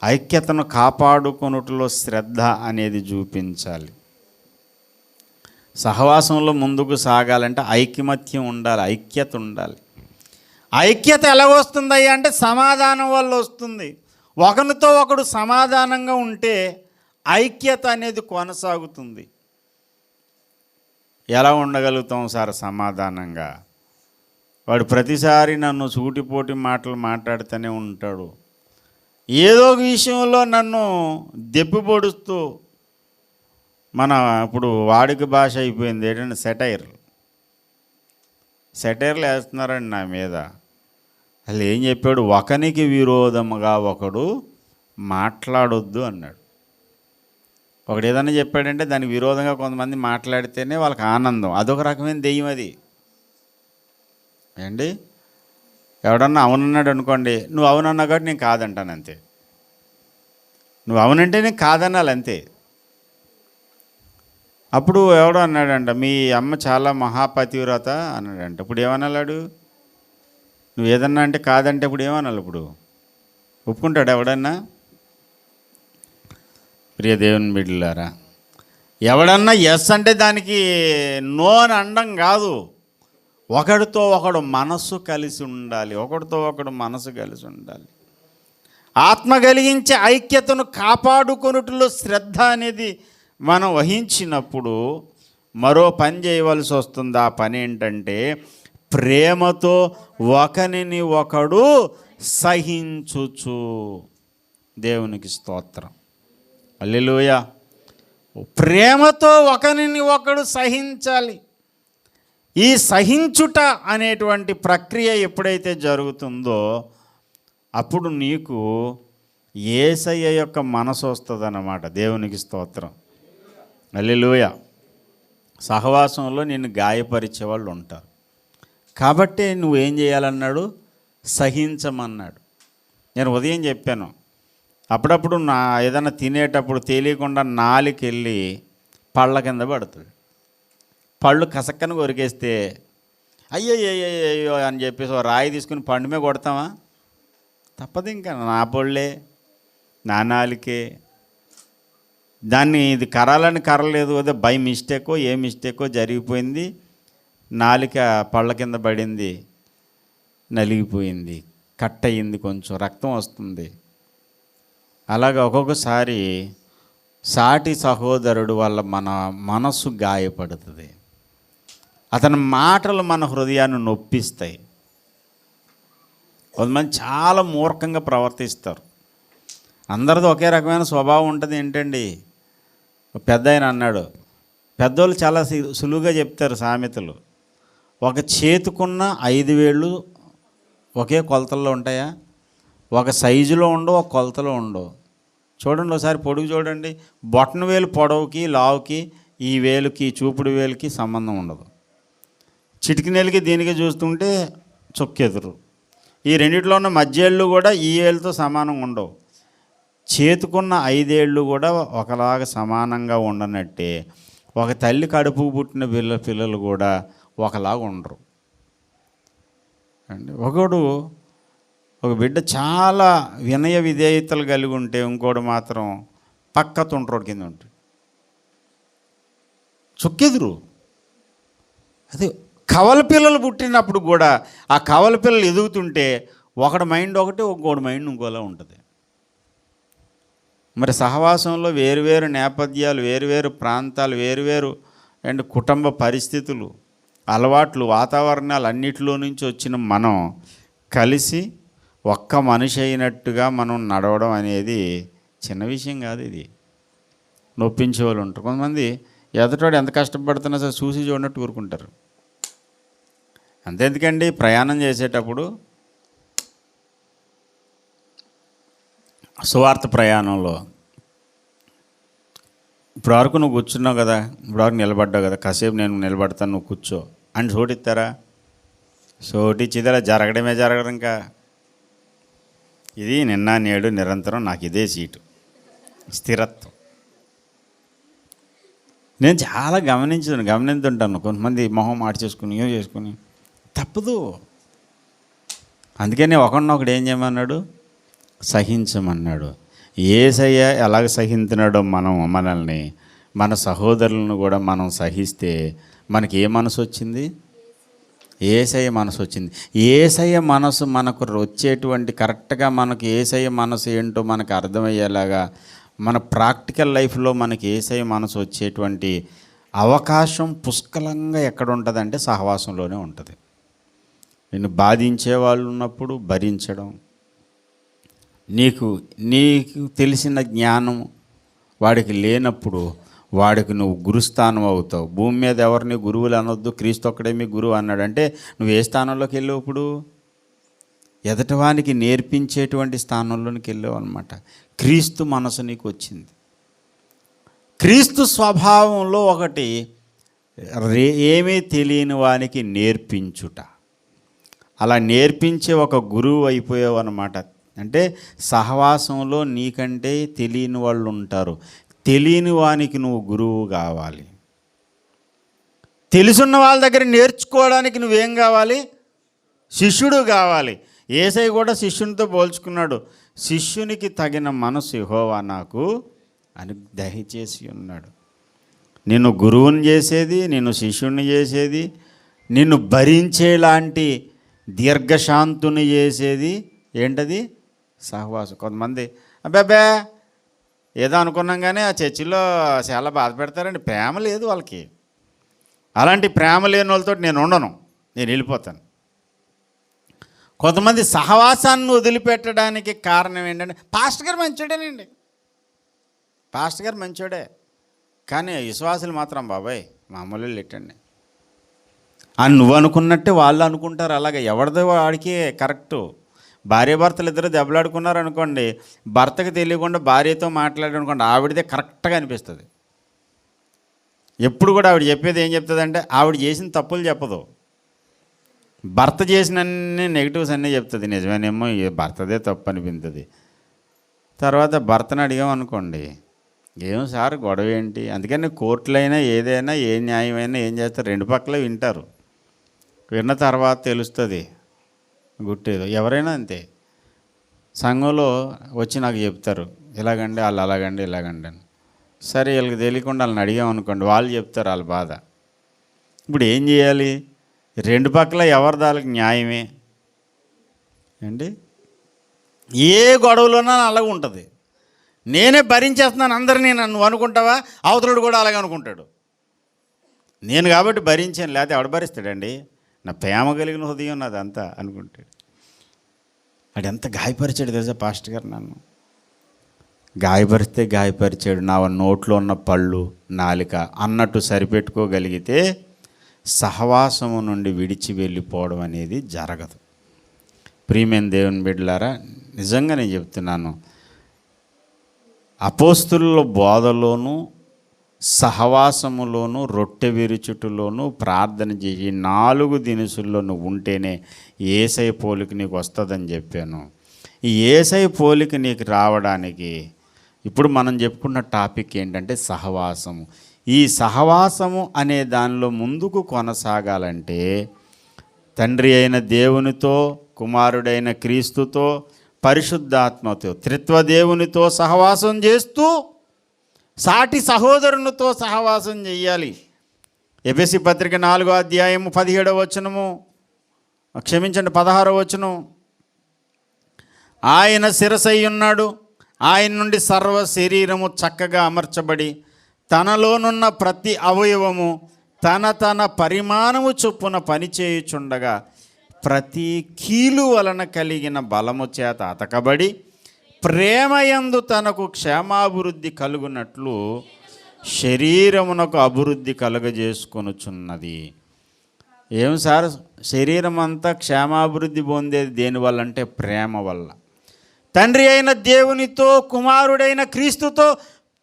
ఐక్యతను కాపాడుకొనుటలో శ్రద్ధ అనేది చూపించాలి. సహవాసంలో ముందుకు సాగాలంటే ఐకమత్యం ఉండాలి, ఐక్యత ఉండాలి. ఐక్యత ఎలా వస్తుందయ్యా అంటే సమాధానం వల్ల వస్తుంది. ఒకరితో ఒకడు సమాధానంగా ఉంటే ఐక్యత అనేది కొనసాగుతుంది. ఎలా ఉండగలుగుతాం సార్ సమాధానంగా? వాడు ప్రతిసారి నన్ను సూటిపోటి మాటలు మాట్లాడుతూనే ఉంటాడు. ఏదో ఒక విషయంలో నన్ను దెప్పి పొడుస్తూ, ఇప్పుడు వాడుక భాష అయిపోయింది ఏంటంటే సెటైర్లు వేస్తున్నారండి నా మీద. అసలు ఏం చెప్పాడు? ఒకనికి విరోధముగా ఒకడు మాట్లాడొద్దు అన్నాడు. ఒకడు ఏదైనా చెప్పాడంటే దానికి విరోధంగా కొంతమంది మాట్లాడితేనే వాళ్ళకి ఆనందం. అదొక రకమైన దెయ్యం అది ఏండి. ఎవడన్నా అవునన్నాడు అనుకోండి, నువ్వు అవునన్నా కాబట్టి నేను కాదంటాను అంతే. నువ్వు అవునంటే నేను కాదన్నాలి అంతే. అప్పుడు ఎవడో అన్నాడంట, మీ అమ్మ చాలా మహాపతివ్రత అన్నాడంట. ఇప్పుడు ఏమన్నాడు? నువ్వు ఏదన్నా అంటే కాదంటే ఇప్పుడు ఏమనాలి? ఇప్పుడు ఒప్పుకుంటాడు ఎవడన్నా? ప్రియ దేవుని బిడ్డలారా, ఎవడన్నా ఎస్ అంటే దానికి నో అని అనడం కాదు. ఒకడితో ఒకడు మనస్సు కలిసి ఉండాలి, మనసు కలిసి ఉండాలి. ఆత్మ కలిగించే ఐక్యతను కాపాడుకొనుటలో శ్రద్ధ అనేది మనం వహించినప్పుడు మరో పని చేయవలసి వస్తుంది. ఆ పని ఏంటంటే ప్రేమతో ఒకరిని ఒకడు సహించుచు. దేవునికి స్తోత్రం, హల్లెలూయా. ప్రేమతో ఒకరిని ఒకడు సహించాలి. ఈ సహించుట అనేటువంటి ప్రక్రియ ఎప్పుడైతే జరుగుతుందో అప్పుడు నీకు యేసయ్య యొక్క మనసు వస్తుందన్నమాట. దేవునికి స్తోత్రం, హల్లెలూయా. సహవాసంలో నిన్ను గాయపరిచే వాళ్ళు ఉంటారు కాబట్టి నువ్వేం చేయాలన్నాడు? సహించమన్నాడు. నేను ఉదయం చెప్పాను, అప్పుడప్పుడు ఏదైనా తినేటప్పుడు తెలియకుండా నాలుకెళ్ళి పళ్ళ కింద పడుతుంది. పళ్ళు కసక్కన కొరికేస్తే అయ్యో అని చెప్పేసి రాయి తీసుకుని పండు మీద కొడతామా? తప్పదు. ఇంకా నా పళ్ళే, నా నాలుకే. దాన్ని ఇది కరాలని కర్రలేదు, అదే బై మిస్టేకో ఏ మిస్టేకో జరిగిపోయింది. నాలిక పళ్ళ కింద పడింది, నలిగిపోయింది, కట్ అయ్యింది, కొంచెం రక్తం వస్తుంది. అలాగే ఒక్కొక్కసారి సాటి సహోదరుడు వల్ల మన మనసు గాయపడుతుంది. అతని మాటలు మన హృదయాన్ని నొప్పిస్తాయి. కొంతమంది చాలా మూర్ఖంగా ప్రవర్తిస్తారు. అందరిది ఒకే రకమైన స్వభావం ఉంటుంది. ఏంటండి, పెద్ద ఆయన అన్నాడు, పెద్దోళ్ళు చాలా సులువుగా చెప్తారు సామెతలు. ఒక చేతుకున్న 5 వేళ్ళు ఒకే కొలతల్లో ఉంటాయా? ఒక సైజులో ఉండవు, ఒక కొలతలో ఉండవు. చూడండి, ఒకసారి పొడుగు చూడండి. బొట్టన వేలు పొడవుకి లావుకి ఈ వేలుకి చూపుడు వేలుకి సంబంధం ఉండదు. చిటికినేలకి దీనికి చూస్తుంటే చొక్కెదురు. ఈ రెండిట్లో ఉన్న మధ్యేళ్ళు కూడా ఈ ఏళ్ళతో సమానంగా ఉండవు. చేతుకున్న 5 ఏళ్ళు కూడా ఒకలాగా సమానంగా ఉండనట్టే ఒక తల్లి కడుపుకు పుట్టిన పిల్లలు కూడా ఒకలాగా ఉండరు అండి. ఒక బిడ్డ చాలా వినయ విధేయతలు కలిగి ఉంటే ఇంకోటి మాత్రం పక్క తుంట్రోడి కింద ఉంటుంది, చొక్కెదురు. అదే కవల పిల్లలు పుట్టినప్పుడు కూడా ఆ కవల పిల్లలు ఎదుగుతుంటే ఒకటి మైండ్ ఒకటి, ఇంకోటి మైండ్ ఇంకోలా ఉంటుంది. మరి సహవాసంలో వేరువేరు నేపథ్యాలు, వేరువేరు ప్రాంతాలు, వేరువేరు అండ్ కుటుంబ పరిస్థితులు, అలవాట్లు, వాతావరణాలు అన్నిటిలో నుంచి వచ్చిన మనం కలిసి ఒక్క మనిషి అయినట్టుగా మనం నడవడం అనేది చిన్న విషయం కాదు. ఇది నొప్పించే వాళ్ళు ఉంటారు. కొంతమంది ఎదుటోడు ఎంత కష్టపడుతున్నా సరే చూసి చూడనట్టు ఊరుకుంటారు. అంతెందుకండి, ప్రయాణం చేసేటప్పుడు సువార్త ప్రయాణంలో ఇప్పటివరకు నువ్వు కూర్చున్నావు కదా, ఇప్పటివరకు నిలబడ్డావు కదా, కాసేపు నేను నిలబడతాను, నువ్వు కూర్చో అని చోటిస్తారా? చోటిచ్చిదలా జరగడమే జరగడం. ఇంకా ఇది నిన్న నేడు నిరంతరం నాకు ఇదే సీటు, స్థిరత్వం. నేను చాలా గమనించుంటాను. కొంతమంది మొహం చేసుకుని ఏం చేసుకుని తప్పదు. అందుకని ఒకడినొకడు ఏం చేయమన్నాడు? సహించమన్నాడు. యేసయ్య ఎలాగ సహించినాడో మనల్ని, మన సహోదరులను కూడా మనం సహిస్తే మనకి ఏ మనసు వచ్చింది? యేసయ్య మనసు వచ్చింది. యేసయ్య మనసు మనకు వచ్చేటువంటి కరెక్ట్గా మనకు యేసయ్య మనసు ఏంటో మనకు అర్థమయ్యేలాగా మన ప్రాక్టికల్ లైఫ్లో మనకి యేసయ్య మనసు వచ్చేటువంటి అవకాశం పుష్కలంగా ఎక్కడ ఉంటుందంటే సహవాసంలోనే ఉంటుంది. నిన్ను బాధించే వాళ్ళు ఉన్నప్పుడు భరించడం, నీకు తెలిసిన జ్ఞానం వాడికి లేనప్పుడు వాడికి నువ్వు గురుస్థానం అవుతావు. భూమి మీద ఎవరిని గురువులు అనొద్దు, క్రీస్తు ఒక్కడే మీ గురువు అన్నాడు. అంటే నువ్వు ఏ స్థానంలోకి వెళ్ళావు? ఇప్పుడు ఎదటవానికి నేర్పించేటువంటి స్థానంలోనికి వెళ్ళావు అనమాట. క్రీస్తు మనసు నీకు వచ్చింది. క్రీస్తు స్వభావంలో ఒకటి ఏమీ తెలియని వానికి నేర్పించుట. అలా నేర్పించే ఒక గురువు అయిపోయావు అన్నమాట. అంటే సహవాసంలో నీకంటే తెలియని వాళ్ళు ఉంటారు. తెలియని వానికి నువ్వు గురువు కావాలి. తెలుసున్న వాళ్ళ దగ్గర నేర్చుకోవడానికి నువ్వేం కావాలి? శిష్యుడు కావాలి. యేసయ్య కూడా శిష్యునితో పోల్చుకున్నాడు. శిష్యునికి తగిన మనసు యెహోవా నాకు అని దయచేసి ఉన్నాడు. నిన్ను గురువుని చేసేది, నిన్ను శిష్యుని చేసేది, నిన్ను భరించేలాంటి దీర్ఘశాంతుని చేసేది ఏంటది? సహవాసం. కొంతమంది అబ్బాబే ఏదో అనుకున్నాం కానీ ఆ చర్చిలో చాలా బాధ పెడతారండి. ప్రేమ లేదు వాళ్ళకి. అలాంటి ప్రేమ లేని వాళ్ళతో నేను ఉండను, నేను వెళ్ళిపోతాను. కొంతమంది సహవాసాన్ని వదిలిపెట్టడానికి కారణం ఏంటంటే పాస్టర్ గారు మంచోడేనండి, పాస్టర్ గారు మంచోడే, కానీ విశ్వాసులు మాత్రం బాబాయ్ మామూలు లెట్టండి అని నువ్వు అనుకున్నట్టే వాళ్ళు అనుకుంటారు. అలాగే ఎవరిదో వాడికి కరెక్టు. భార్యాభర్తలు ఇద్దరు దెబ్బలాడుకున్నారు అనుకోండి, భర్తకు తెలియకుండా భార్యతో మాట్లాడారనుకోండి, ఆవిడదే కరెక్ట్గా అనిపిస్తుంది. ఎప్పుడు కూడా ఆవిడ చెప్పేది ఏం చెప్తుందంటే ఆవిడ చేసిన తప్పులు చెప్పదు, భర్త చేసిన అన్ని నెగిటివ్స్ అన్నీ చెప్తుంది. నిజమేనేమో భర్తదే తప్పు అనిపించింది. తర్వాత భర్తను అడిగామనుకోండి, ఏం సార్ గొడవ ఏంటి? అందుకని కోర్టులైనా ఏదైనా ఏ న్యాయమైనా ఏం చేస్తారు, రెండు పక్కల వింటారు. విన్న తర్వాత తెలుస్తుంది గుట్టేదో. ఎవరైనా అంతే. సంఘంలో వచ్చి నాకు చెప్తారు, ఇలాగండి వాళ్ళు అలాగండి ఇలాగండి అని. సరే వీళ్ళకి తెలియకుండా వాళ్ళని అడిగామనుకోండి, వాళ్ళు చెప్తారు వాళ్ళ బాధ. ఇప్పుడు ఏం చేయాలి? రెండు పక్కల ఎవరిదాళ్ళకి న్యాయమే అండి. ఏ గొడవలోనా అలాగ ఉంటుంది. నేనే భరించేస్తున్నాను అందరినీ నన్ను అనుకుంటావా? అవతలుడు కూడా అలాగే అనుకుంటాడు. నేను కాబట్టి భరించాను, లేకపోతే ఎవడు భరిస్తాడండి? నా ప్రేమ కలిగిన హృదయం నాదంతా అనుకుంటాడు. వాడు ఎంత గాయపరిచాడు తెలుసా పాస్టర్ గారు? నన్ను గాయపరిచాడు. నా నోట్లో ఉన్న పళ్ళు, నాలిక అన్నట్టు సరిపెట్టుకోగలిగితే సహవాసము నుండి విడిచి వెళ్ళిపోవడం అనేది జరగదు. ప్రియమైన దేవుని బిడ్డలారా, నిజంగా నేను చెప్తున్నాను, అపోస్తుల బోధలోను, సహవాసములోను, రొట్టె విరుచుటలోను, ప్రార్థన చేసి 4 దినుసుల్లో నువ్వు ఉంటేనే యేసయ్య పోలిక నీకు వస్తుందని చెప్పాను. ఈ యేసయ్య పోలిక నీకు రావడానికి ఇప్పుడు మనం చెప్పుకున్న టాపిక్ ఏంటంటే సహవాసము. ఈ సహవాసము అనే దానిలో ముందుకు కొనసాగాలంటే తండ్రి అయిన దేవునితో, కుమారుడైన క్రీస్తుతో, పరిశుద్ధాత్మతో, త్రిత్వదేవునితో సహవాసం చేస్తూ సాటి సహోదరునితో సహవాసం చెయ్యాలి. ఎఫెసీ పత్రిక 4వ అధ్యాయము 17వ వచనము, 16వ వచనం, ఆయన శిరసై ఉన్నాడు, ఆయన నుండి సర్వ శరీరము చక్కగా అమర్చబడి తనలోనున్న ప్రతి అవయవము తన పరిమాణము చొప్పున పనిచేయుచుండగా ప్రతి కీలు వలన కలిగిన బలము చేత అతకబడి ప్రేమయందు తనకు క్షేమాభివృద్ధి కలుగునట్లు శరీరమునకు అభివృద్ధి కలుగజేసుకొనుచున్నది. ఏం సార్, శరీరం అంతా క్షేమాభివృద్ధి పొందేది దేనివల్ల అంటే ప్రేమ వల్ల. తండ్రి అయిన దేవునితో, కుమారుడైన క్రీస్తుతో,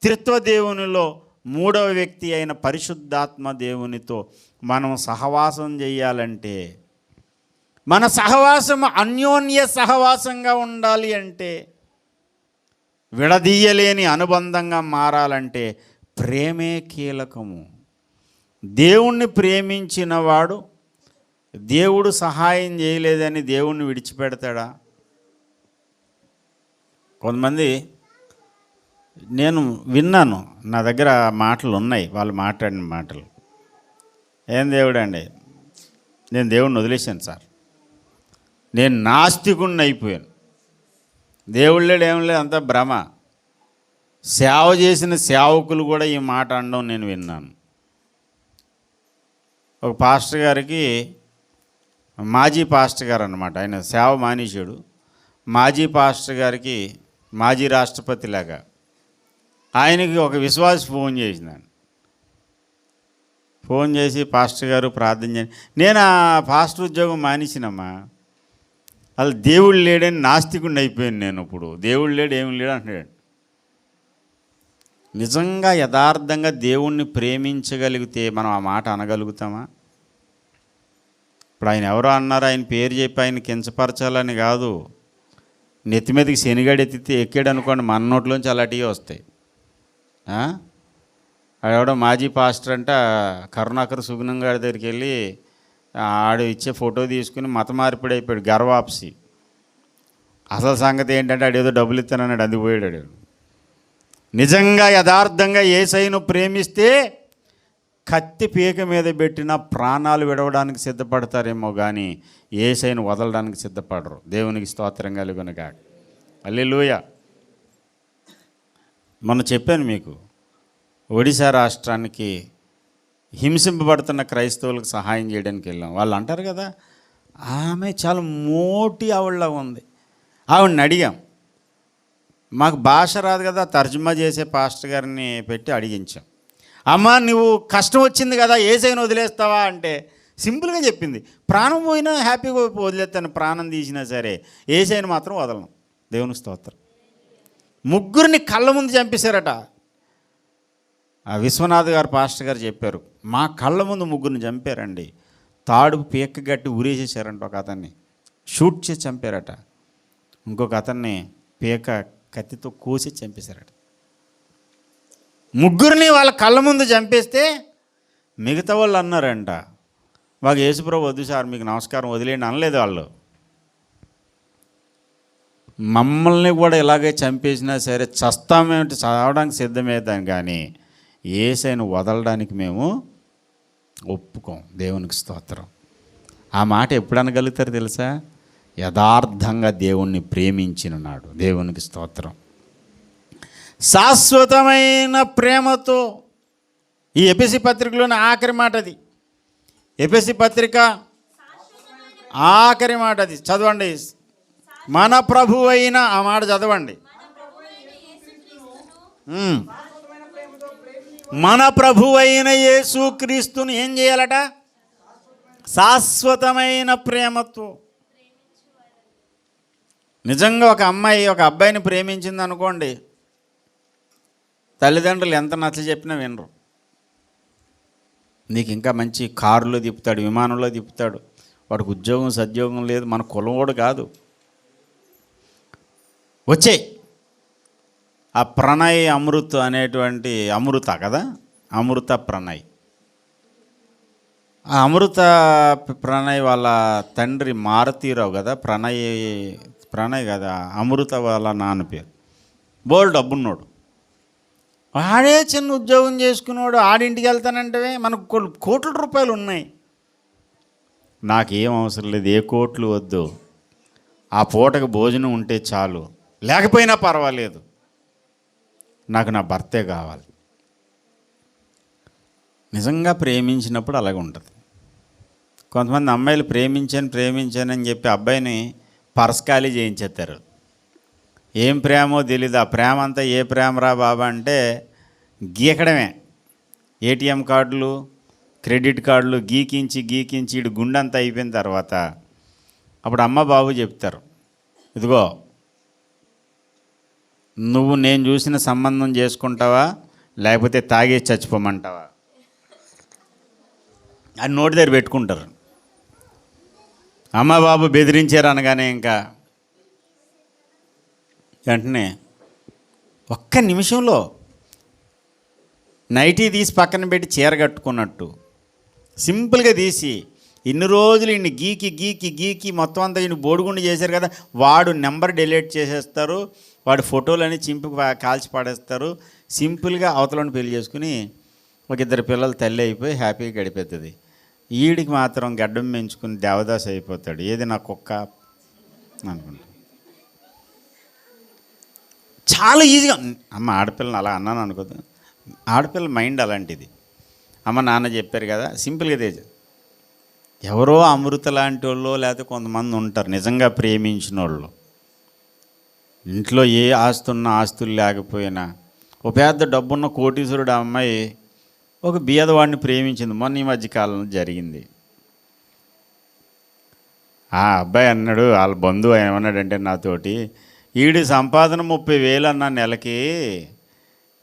త్రిత్వదేవునిలో 3వ వ్యక్తి అయిన పరిశుద్ధాత్మ దేవునితో మనం సహవాసం చేయాలంటే, మన సహవాసం అన్యోన్య సహవాసంగా ఉండాలి అంటే, విడదీయలేని అనుబంధంగా మారాలంటే ప్రేమే కీలకము. దేవుణ్ణి ప్రేమించిన వాడు దేవుడు సహాయం చేయలేదని దేవుణ్ణి విడిచిపెడతాడా? కొంతమంది నేను విన్నాను, నా దగ్గర మాటలు ఉన్నాయి, వాళ్ళు మాట్లాడిన మాటలు. ఏం దేవుడు అండి, నేను దేవుడిని వదిలేశాను సార్, నేను నాస్తికుణ్ణి అయిపోయాను, దేవుడు లేడు, ఏం లేదు, అంతా భ్రమ. సేవ చేసిన సేవకులు కూడా ఈ మాట అనడం నేను విన్నాను. ఒక పాస్టర్ గారికి, మాజీ పాస్టర్ గారు అన్నమాట, ఆయన సేవ మానేశాడు. మాజీ పాస్టర్ గారికి మాజీ రాష్ట్రపతి లాగా ఆయనకి ఒక విశ్వాసి ఫోన్ చేసినాను. ఫోన్ చేసి పాస్టర్ గారు ప్రార్థన చేయండి. నేను ఆ పాస్టర్ ఉద్యోగం మానేసినమ్మా, అసలు దేవుడు లేడని నాస్తికుడిని అయిపోయాను నేను. ఇప్పుడు దేవుడు లేడు, ఏమి లేడు అంటున్నాడు. నిజంగా యథార్థంగా దేవుణ్ణి ప్రేమించగలిగితే మనం ఆ మాట అనగలుగుతామా? ఇప్పుడు ఆయన ఎవరో అన్నారు, ఆయన పేరు చెప్పి ఆయన కించపరచాలని కాదు. నెత్తి మీదకి శనిగాడు ఎక్కాడు అనుకోండి, మన నోట్లోంచి అలాంటివి వస్తాయి. ఆడెవడో మాజీ పాస్టర్ అంట కరుణాకర్ సుగుణం గారి దగ్గరికి వెళ్ళి ఆడు ఇచ్చే ఫోటో తీసుకుని మత మార్పిడి అయిపోయాడు, గర్వాప్సి. అసలు సంగతి ఏంటంటే ఆడేదో డబ్బులు ఇస్తానన్నాడు, అందిపోయాడు. నిజంగా యథార్థంగా యేసయ్యను ప్రేమిస్తే కత్తి పీక మీద పెట్టిన ప్రాణాలు విడవడానికి సిద్ధపడతారేమో కానీ యేసయ్యను వదలడానికి సిద్ధపడరు. దేవునికి స్తోత్రం కలుగునుగాక. హల్లెలూయా. మొన్న చెప్పాను మీకు, ఒడిశా రాష్ట్రానికి హింసింపబడుతున్న క్రైస్తవులకు సహాయం చేయడానికి వెళ్ళాం. వాళ్ళు అంటారు కదా, ఆమె చాలా మోటి ఆవిడలా ఉంది. ఆవిడని అడిగాం, మాకు భాష రాదు కదా, తర్జుమా చేసే పాస్టర్ గారిని పెట్టి అడిగించాం. అమ్మ నువ్వు కష్టం వచ్చింది కదా, యేసయ్యను వదిలేస్తావా అంటే సింపుల్గా చెప్పింది, ప్రాణం పోయినా హ్యాపీగా వదిలేస్తాను, ప్రాణం తీసినా సరే యేసయ్యను మాత్రం వదలను. దేవునికి స్తోత్రం. ముగ్గురిని కళ్ళ ముందు చంపేశారట. ఆ విశ్వనాథ్ గారు పాస్టర్ గారు చెప్పారు, మా కళ్ళ ముందు ముగ్గురిని చంపారండి. తాడు పీక గట్టి ఉరేసేసారంట. ఒక అతన్ని షూట్ చేసి చంపారట. ఇంకొక అతన్ని పీక కత్తితో కోసి చంపేశారట. ముగ్గురిని వాళ్ళ కళ్ళ ముందు చంపేస్తే మిగతా వాళ్ళు అన్నారంట, మాకు యేసుప్రభు వద్దు సార్, మీకు నమస్కారం వదిలేండి అనలేదు వాళ్ళు. మమ్మల్ని కూడా ఇలాగే చంపేసినా సరే చస్తామేమిటి, చావడానికి సిద్ధమవుతాం కానీ యేసయ్యను వదలడానికి మేము ఒప్పుకోం. దేవునికి స్తోత్రం. ఆ మాట ఎప్పుడు అనగలుగుతారు తెలుసా? యథార్థంగా దేవుణ్ణి ప్రేమించిన నాడు. దేవునికి స్తోత్రం. శాశ్వతమైన ప్రేమతో. ఈ ఎఫెసీ పత్రికలోని ఆఖరి మాట అది. ఎఫెసీ పత్రిక ఆఖరి మాట అది. చదవండి. మన ప్రభు అయిన, ఆ మాట చదవండి. మన ప్రభు అయిన యేసుక్రీస్తుని ఏం చేయాలట? శాశ్వతమైన ప్రేమతో. నిజంగా ఒక అమ్మాయి ఒక అబ్బాయిని ప్రేమించింది అనుకోండి, తల్లిదండ్రులు ఎంత నచ్చ చెప్పినా వినరు. నీకు ఇంకా మంచి కారులో తిప్పుతాడు, విమానంలో తిప్పుతాడు, వాడికి ఉద్యోగం సద్యోగం లేదు, మన కులవాడు కాదు, వచ్చేయి. ఆ ప్రణయ్ అమృత్ అనేటువంటి అమృత కదా, అమృత ప్రణయ్. ఆ అమృత ప్రణయ్ వాళ్ళ తండ్రి మారుతీరావు కదా, ప్రణయ్ కదా అమృత వాళ్ళ నాన్న పేరు. బోల్డ్ డబ్బున్నోడు, వాడే చిన్న ఉద్యోగం చేసుకున్నాడు. ఆడింటికి వెళ్తానంటే మనకు కోట్ల రూపాయలు ఉన్నాయి. నాకేం అవసరం లేదు, ఏ కోట్లు వద్దు, ఆ పూటకు భోజనం ఉంటే చాలు, లేకపోయినా పర్వాలేదు, నాకు నా భర్తే కావాలి. నిజంగా ప్రేమించినప్పుడు అలాగే ఉంటుంది. కొంతమంది అమ్మాయిలు ప్రేమించానని చెప్పి అబ్బాయిని పరస్కాలి చేయించేస్తారు. ఏం ప్రేమో తెలీదు. ఆ ప్రేమ అంతా ఏ ప్రేమరా బాబా అంటే గీకడమే. ఏటీఎం కార్డులు, క్రెడిట్ కార్డులు గీకించి ఇటు గుండెంతా అయిపోయిన తర్వాత అప్పుడు అమ్మ బాబు చెప్తారు, ఇదిగో నువ్వు నేను చూసిన సంబంధం చేసుకుంటావా లేకపోతే తాగేసి చచ్చిపోమంటావా అని నోటి దగ్గర పెట్టుకుంటారు. అమ్మ బాబు బెదిరించారు అనగానే ఇంకా వెంటనే ఒక్క నిమిషంలో నైటీ తీసి పక్కన పెట్టి చీర కట్టుకున్నట్టు సింపుల్గా తీసి ఇన్ని రోజులు ఇన్ని గీకి మొత్తం అంతా ఈయన బోడిగుండు చేశారు కదా, వాడు నెంబర్ డిలీట్ చేసేస్తారు, వాడి ఫోటోలని చింపి కాల్చి పాడేస్తారు. సింపుల్గా అవతలని పెళ్లి చేసుకుని ఒక ఇద్దరు పిల్లలు తల్లి అయిపోయి హ్యాపీగా గడిపోతుంది. ఈడికి మాత్రం గడ్డం పెంచుకుని దేవదాస్ అయిపోతాడు. ఏది నా కుక్క అనుకుంటా. చాలా ఈజీగా అమ్మ ఆడపిల్లని అలా అన్నాను అనుకోదు, ఆడపిల్ల మైండ్ అలాంటిది. అమ్మ నాన్న చెప్పారు కదా, సింపుల్గా తెచ్చు. ఎవరో అమృత లాంటి వాళ్ళు లేకపోతే కొంతమంది ఉంటారు నిజంగా ప్రేమించిన వాళ్ళు. ఇంట్లో ఏ ఆస్తులు లేకపోయినా ఒక పెద్ద డబ్బున్న కోటీశ్వరుడు అమ్మాయి ఒక బీదవాడిని ప్రేమించింది. మొన్న ఈ మధ్యకాలంలో జరిగింది. ఆ అబ్బాయి అన్నాడు, వాళ్ళ బంధువు ఏమన్నాడంటే నాతోటి, వీడి సంపాదన 30,000 అన్న నెలకి,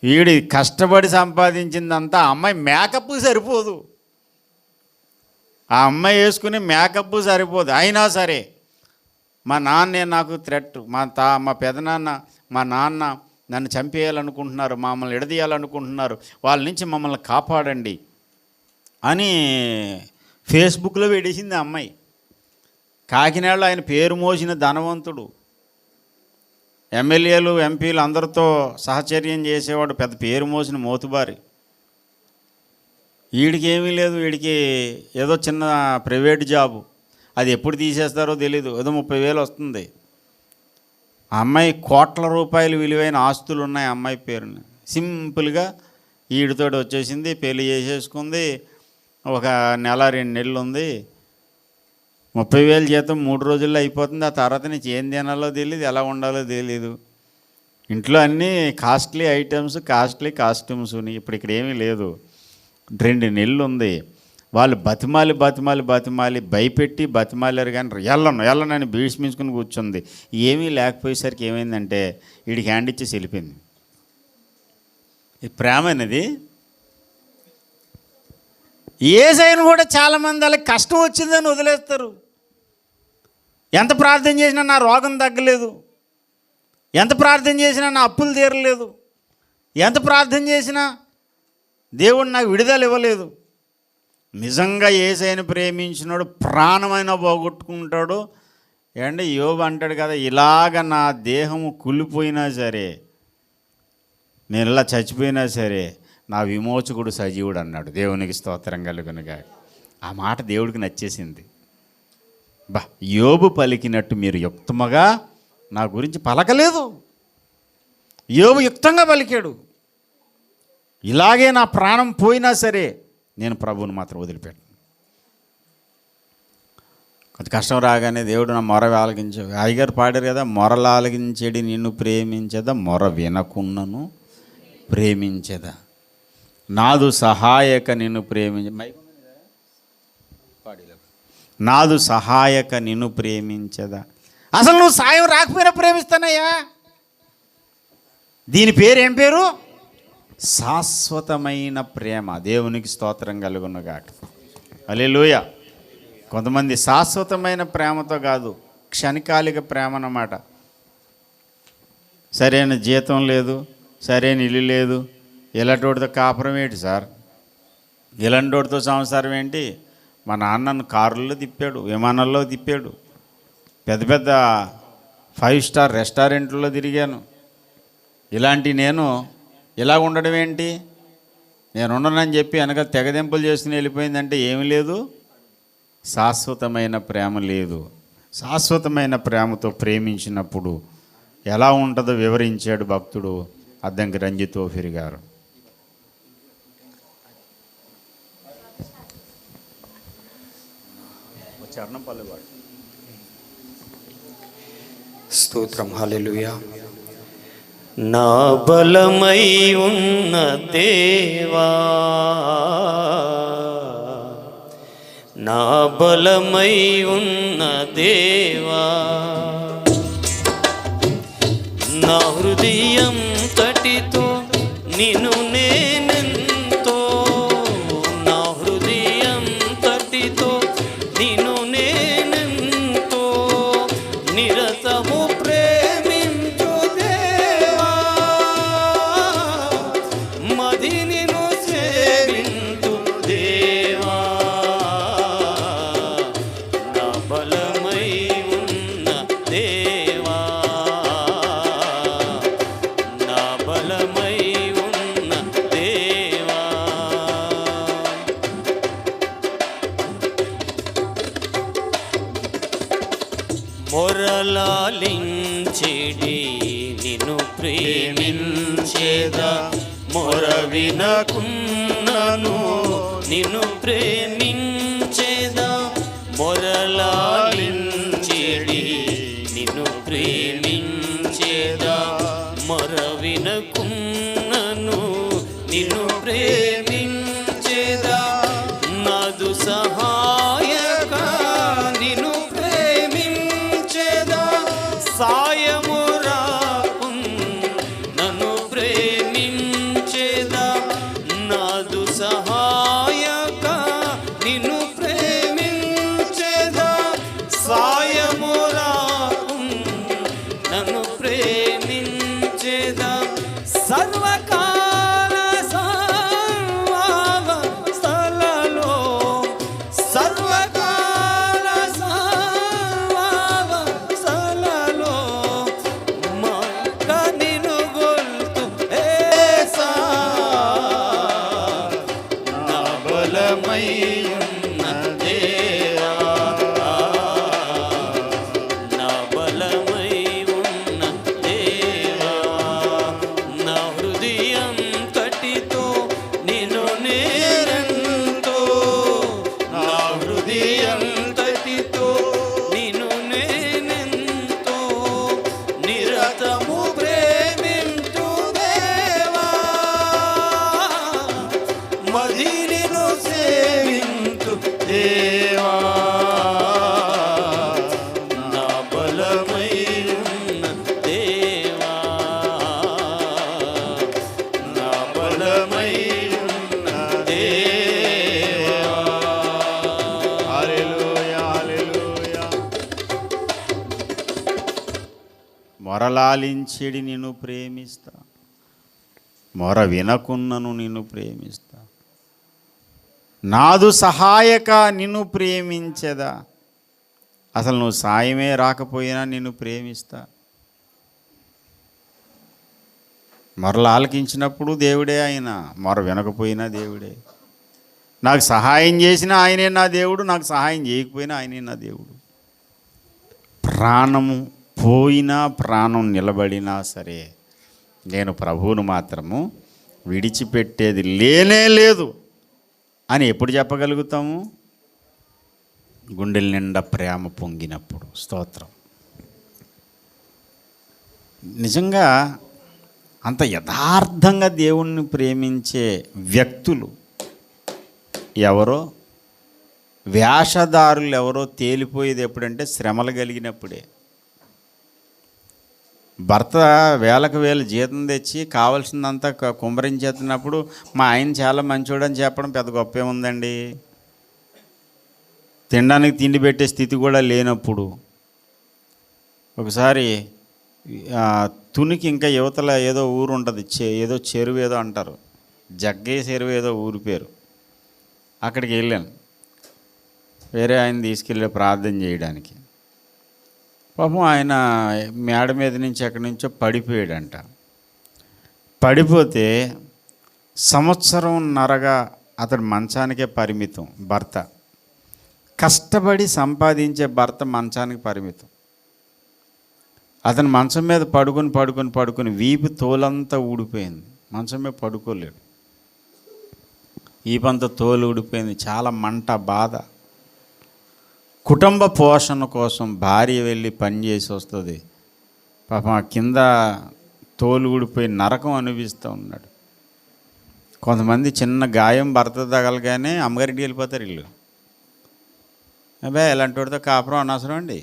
వీడి కష్టపడి సంపాదించిందంతా అమ్మాయి మేకప్ సరిపోదు, ఆ అమ్మాయి వేసుకునే మేకప్ సరిపోదు. అయినా సరే మా నాన్నే నాకు థ్రెట్, మా పెదనాన్న మా నాన్న నన్ను చంపేయాలనుకుంటున్నారు, మమ్మల్ని ఎడదీయాలనుకుంటున్నారు, వాళ్ళ నుంచి మమ్మల్ని కాపాడండి అని ఫేస్బుక్లో పెట్టేసింది ఆ అమ్మాయి. కాకినాడలో ఆయన పేరు మోసిన ధనవంతుడు, ఎమ్మెల్యేలు ఎంపీలు అందరితో సహచర్యం చేసేవాడు, పెద్ద పేరు మోసిన మోతుబారి. వీడికి ఏమీ లేదు, వీడికి ఏదో చిన్న ప్రైవేట్ జాబు, అది ఎప్పుడు తీసేస్తారో తెలీదు, ఏదో 30,000 వస్తుంది. ఆ అమ్మాయి కోట్ల రూపాయలు విలువైన ఆస్తులు ఉన్నాయి ఆ అమ్మాయి పేరుని. సింపుల్గా వీడితోటి వచ్చేసింది, పెళ్లి చేసేసుకుంది. ఒక నెల 2 నెలలు ఉంది, 30,000 జీతం 3 రోజుల్లో అయిపోతుంది. ఆ తర్వాత నుంచి ఏం తినాలో తెలియదు, ఎలా ఉండాలో తెలీదు. ఇంట్లో అన్నీ కాస్ట్లీ ఐటమ్స్, కాస్ట్లీ కాస్ట్యూమ్స్. ఇప్పుడు ఇక్కడ ఏమీ లేదు. 2 నెలలు ఉంది. వాళ్ళు బతిమాలి భయపెట్టి బతిమాలారు, కానీ ఎల్లనని భీష్మించుకుని కూర్చుంది. ఏమీ లేకపోయేసరికి ఏమైందంటే వీడికి హ్యాండ్ ఇచ్చేసి వెళ్ళిపోయింది. ఈ ప్రేమ అనేది ఏసైనా కూడా చాలామంది వాళ్ళకి కష్టం వచ్చిందని వదిలేస్తారు. ఎంత ప్రార్థన చేసినా నా రోగం తగ్గలేదు, ఎంత ప్రార్థన చేసినా నా అప్పులు తీరలేదు, ఎంత ప్రార్థన చేసినా దేవుడు నాకు విడుదల ఇవ్వలేదు. నిజంగా యేసయ్యను ప్రేమించినాడు ప్రాణమైన పోగొట్టుకుంటాడు. ఏమంటే యోబు అంటాడు కదా, ఇలాగ నా దేహము కులిపోయినా సరే, నేను ఇలా చచ్చిపోయినా సరే నా విమోచకుడు సజీవుడు అన్నాడు. దేవునికి స్తోత్రం కలుగునుగా. ఆ మాట దేవుడికి నచ్చేసింది. యోబు పలికినట్టు మీరు యుక్తముగా నా గురించి పలకలేదు. యోబు యుక్తంగా పలికాడు, ఇలాగే నా ప్రాణం పోయినా సరే నేను ప్రభువుని మాత్రం వదిలిపెట్టాను. కొంత కష్టం రాగానే దేవుడు నా మొర ఆలకించే, అయ్యగారు పాడారు కదా, మొరలు ఆలకించేది నిన్ను ప్రేమించేదా, మొర వినకున్నను ప్రేమించేదా, నాదు సహాయక నిన్ను నాదు సహాయక నిన్ను ప్రేమించదా. అసలు నువ్వు సాయం రాకపోయినా ప్రేమిస్తానయ్యా. దీని పేరు ఏం పేరు? శాశ్వతమైన ప్రేమ. దేవునికి స్తోత్రం కలుగునుగాక. హల్లెలూయా. కొంతమంది శాశ్వతమైన ప్రేమతో కాదు, క్షణికాలిక ప్రేమ అన్నమాట. సరైన జీతం లేదు, సరైన ఇల్లు లేదు, ఇలాంటితో కాపురం ఏంటి సార్, ఇలాంటితో సంసారం ఏంటి? మా నాన్నను కారుల్లో తిప్పాడు, విమానాల్లో తిప్పాడు, పెద్ద పెద్ద 5 స్టార్ రెస్టారెంట్లో తిరిగాను. ఇలాంటి నేను ఇలా ఉండడం ఏంటి? నేను ఉండనని చెప్పి వెనక తెగదెంపులు చేసుకుని వెళ్ళిపోయిందంటే ఏమీ లేదు, శాశ్వతమైన ప్రేమ లేదు. శాశ్వతమైన ప్రేమతో ప్రేమించినప్పుడు ఎలా ఉంటుందో వివరించాడు భక్తుడు అద్దంకి రంజిత్ ఓఫిర్ గారు. స్తోత్రం. హల్లెలూయా. నా బలమై ఉన్న దేవా, నా బలమై ఉన్న దేవా, నా హృదయం తటితో నిన్ను నేనెంతో, నా హృదయం తటితో నిన్ను నేనెంతో నిరతము ప్రేమించు దేవా, మది నిన్ను సేవించు దేవా, నా బలమై ఉన్న దేవా, నా బలమై ఉన్న దేవా. మొరలాలించెడి నిన్ను ప్రేమించేదా, మొర వినకున్నను నిన్ను ప్రేమించేదా, మొరలాలించెడి నిన్ను ప్రేమించేదా, మొర వినకున్నను నిన్ను ప్రేమించేదా, నాదు సహాయక నిన్ను ప్రేమించేదా, సాయము రాకున్ నన్ను ప్రేమించేదా, నాదు సహాయక నిన్ను ప్రేమించేదా, సాయము రాకున్ నన్ను ప్రేమించేదా, సర్వకాల సర్వావస్థలలో, సర్వకాల సర్వావస్థలలో మక్క నిన్ను గొల్తు యేసా, నా బలమై ఉన్న దేవా, నా బలమై ఉన్న దేవా, నా హృదయం తటితో నిన్ను నేనెంతో, నా హృదయం తటితో నిన్ను నేనెంతో నిరతము ప్రేమించు దేవా, మది నిన్ను సేవించు దేవా, నా బలమై ఉన్న దేవా, నా బలమై ఉన్న దేవా. హల్లెలూయా, హల్లెలూయా. మొరలాలించెడి నిన్ను ప్రేమిస్తా, మొర వినకున్నను నిన్ను ప్రేమిస్తా, నాదు సహాయక నిన్ను ప్రేమించేదా. అసలు నువ్వు సాయమే రాకపోయినా నిన్ను ప్రేమిస్తా. మొరలు ఆలకించినప్పుడు దేవుడే ఆయన, మొర వినకపోయినా దేవుడే. నాకు సహాయం చేసినా ఆయనే నా దేవుడు, నాకు సహాయం చేయకపోయినా ఆయనే నా దేవుడు. ప్రాణము పోయినా ప్రాణం నిలబడినా సరే నేను ప్రభువును మాత్రము విడిచిపెట్టేది లేనే లేదు అని ఎప్పుడు చెప్పగలుగుతాము? గుండెల నిండా ప్రేమ పొంగినప్పుడు. స్తోత్రం. నిజంగా అంత యథార్థంగా దేవుణ్ణి ప్రేమించే వ్యక్తులు ఎవరో, వేషధారులు ఎవరో తేలిపోయేది ఎప్పుడంటే శ్రమలు కలిగినప్పుడే. భర్త వేలకు వేలు జీతం తెచ్చి కావాల్సిందంతా కుమ్మరించేస్తున్నప్పుడు మా ఆయన చాలా మంచోడని చెప్పడం పెద్ద గొప్ప ఏముందండి? తినడానికి తిండి పెట్టే స్థితి కూడా లేనప్పుడు ఒకసారి తునికి ఇంకా యువతల ఏదో ఊరు ఉంటుంది, ఏదో చెరువు ఏదో అంటారు, జగ్గే చెరువు ఏదో ఊరి పేరు. అక్కడికి వెళ్ళాను, వేరే ఆయన తీసుకెళ్ళి ప్రార్థన చేయడానికి. పాపం ఆయన మేడ మీద నుంచి ఎక్కడి నుంచో పడిపోయాడంట. పడిపోతే సంవత్సరంన్నరగా అతడు మంచానికే పరిమితం. భర్త కష్టపడి సంపాదించే భర్త మంచానికి పరిమితం. అతను మంచం మీద పడుకొని వీపు తోలంతా ఊడిపోయింది. మంచం మీద పడుకోలేడు, వీపంతా తోలు ఊడిపోయింది. చాలా మంట, బాధ. కుటుంబ పోషణ కోసం భార్య వెళ్ళి పని చేసి వస్తుంది. పాపం కింద తోలు ఊడిపోయి నరకం అనిపిస్తూ ఉన్నాడు. కొంతమంది చిన్న గాయం భర్త తగలగానే అమ్మగారింటికి వెళ్ళిపోతారు ఇల్లు. అబ్బాయి ఎలాంటి వాడితో కాపురం అనవసరం అండి.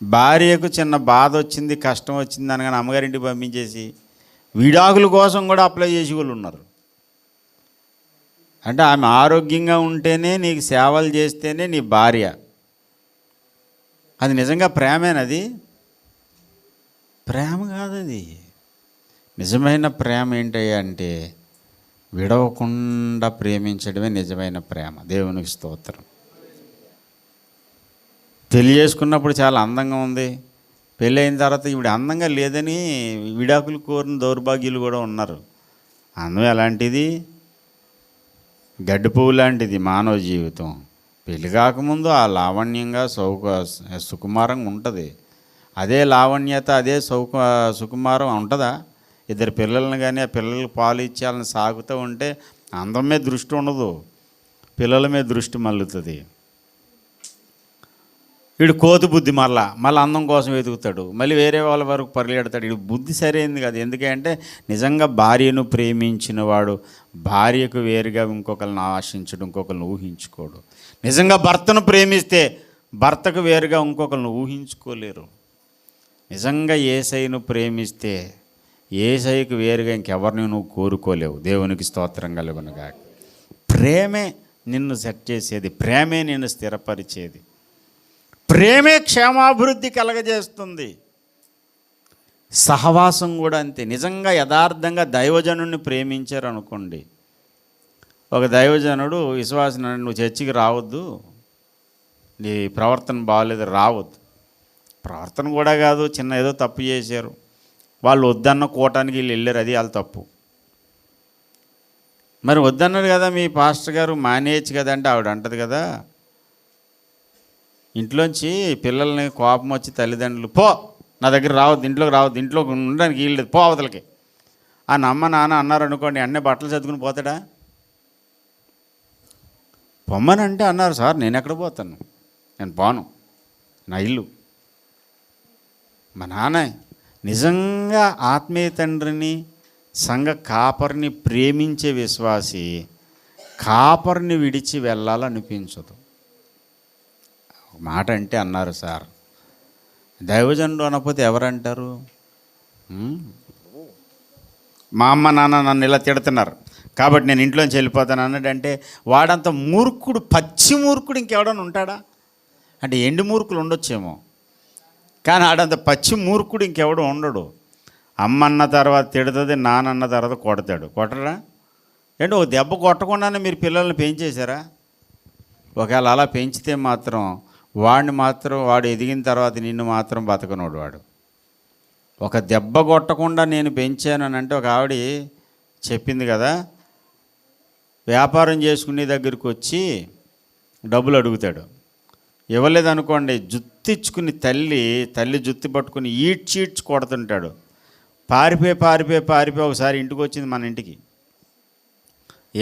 భార్యకు చిన్న బాధ వచ్చింది, కష్టం వచ్చింది అనగానే అమ్మగారింటికి పంపించేసి విడాకుల కోసం కూడా అప్లై చేసి వాళ్ళు ఉన్నారు. అంటే ఆమె ఆరోగ్యంగా ఉంటేనే నీకు సేవలు చేస్తేనే నీ భార్య. అది నిజంగా ప్రేమేనది? ప్రేమ కాదది. నిజమైన ప్రేమ ఏంటయ్యా అంటే విడవకుండా ప్రేమించడమే నిజమైన ప్రేమ. దేవునికి స్తోత్రం. పెళ్లి చేసుకున్నప్పుడు చాలా అందంగా ఉంది, పెళ్ళి అయిన తర్వాత ఇవిడ అందంగా లేదని విడాకులు కోరిన దౌర్భాగ్యులు కూడా ఉన్నారు. అందం ఎలాంటిది? గడ్డి పువ్వు లాంటిది మానవ జీవితం. పెళ్లి కాకముందు ఆ లావణ్యంగా సుకుమారంగా ఉంటుంది. అదే లావణ్యత, అదే సుకుమారం ఉంటుందా? ఇద్దరు పిల్లల్ని కానీ ఆ పిల్లలకు పాలు ఇచ్చేయాలని సాగుతూ ఉంటే అందం మీద దృష్టి ఉండదు, పిల్లల మీద దృష్టి మల్లుతుంది. వీడు కోతి బుద్ధి, మళ్ళీ అందం కోసం వెతుకుతాడు, మళ్ళీ వేరే వాళ్ళ వరకు పరిగెడతాడు. వీడు బుద్ధి సరైంది కాదు. ఎందుకంటే నిజంగా భార్యను ప్రేమించిన వాడు భార్యకు వేరుగా ఇంకొకరిని ఆశించడు, ఇంకొకరిని ఊహించుకోడు. నిజంగా భర్తను ప్రేమిస్తే భర్తకు వేరుగా ఇంకొకరిని ఊహించుకోలేరు. నిజంగా యేసయ్యను ప్రేమిస్తే యేసయ్యకు వేరుగా ఇంకెవరిని నువ్వు కోరుకోలేవు. దేవునికి స్తోత్రం కలుగునుగా. ప్రేమే నిన్ను సెట్ చేసేది, ప్రేమే నిన్ను స్థిరపరిచేది, ప్రేమే క్షేమాభివృద్ధి కలగజేస్తుంది. సహవాసం కూడా అంతే. నిజంగా యథార్థంగా దైవజనుడిని ప్రేమించారు అనుకోండి, ఒక దైవజనుడు విశ్వాసం, నువ్వు చర్చికి రావద్దు, నీ ప్రవర్తన బాగోలేదు, రావద్దు. ప్రవర్తన కూడా కాదు, చిన్న ఏదో తప్పు చేశారు, వాళ్ళు వద్దన్న కోటానికి వీళ్ళు వెళ్ళారు, అది వాళ్ళ తప్పు. మరి వద్దన్నారు కదా మీ పాస్టర్ గారు, మానేయచ్చు కదా అంటే ఆవిడ అంటది కదా, ఇంట్లోంచి పిల్లల్ని కోపం వచ్చి తల్లిదండ్రులు పో నా దగ్గర రావద్దు, ఇంట్లోకి రావద్దు, ఇంట్లోకి ఉండడానికి వీల్లేదు, పో అవతలకి అని అమ్మ నాన్న అన్నారు అనుకోండి, అన్నీ బట్టలు చదువుకుని పోతాడా? పొమ్మనంటే అన్నారు సార్, నేను ఎక్కడ పోతాను, నేను పోను, నా ఇల్లు. మా నాన్న నిజంగా ఆత్మీయ తండ్రిని, సంఘ కాపరిని ప్రేమించే విశ్వాసి కాపరిని విడిచి వెళ్ళాలనిపించదు. మాట అంటే అన్నారు సార్, దైవజనుడు అనకపోతే ఎవరంటారు? మా అమ్మ నాన్న నన్ను ఇలా తిడుతున్నారు కాబట్టి నేను ఇంట్లోంచి వెళ్ళిపోతాను అన్నాడంటే వాడంత మూర్ఖుడు, పచ్చి మూర్ఖుడు ఇంకెవడన్నా ఉంటాడా? అంటే ఎండు మూర్ఖులు ఉండొచ్చేమో, కానీ ఆడంత పచ్చి మూర్ఖుడు ఇంకెవడు ఉండడు. అమ్మ అన్న తర్వాత తిడుతుంది, నాన్న తర్వాత కొడతాడు. కొట్టరా? ఏంటి ఒక దెబ్బ కొట్టకుండానే మీరు పిల్లల్ని పెంచేశారా? ఒకవేళ అలా పెంచితే మాత్రం వాడు ఎదిగిన తర్వాత నిన్ను మాత్రం బతకనోడు వాడు. ఒక దెబ్బ కొట్టకుండా నేను పెంచానని అంటే, ఒక ఆవిడ చెప్పింది కదా, వ్యాపారం చేసుకునే దగ్గరికి వచ్చి డబ్బులు అడుగుతాడు. ఇవ్వలేదనుకోండి, జుత్తిచ్చుకుని తల్లి జుత్తి పట్టుకుని ఈడ్చి కొడుతుంటాడు. పారిపోయి ఒకసారి ఇంటికి వచ్చింది మన ఇంటికి.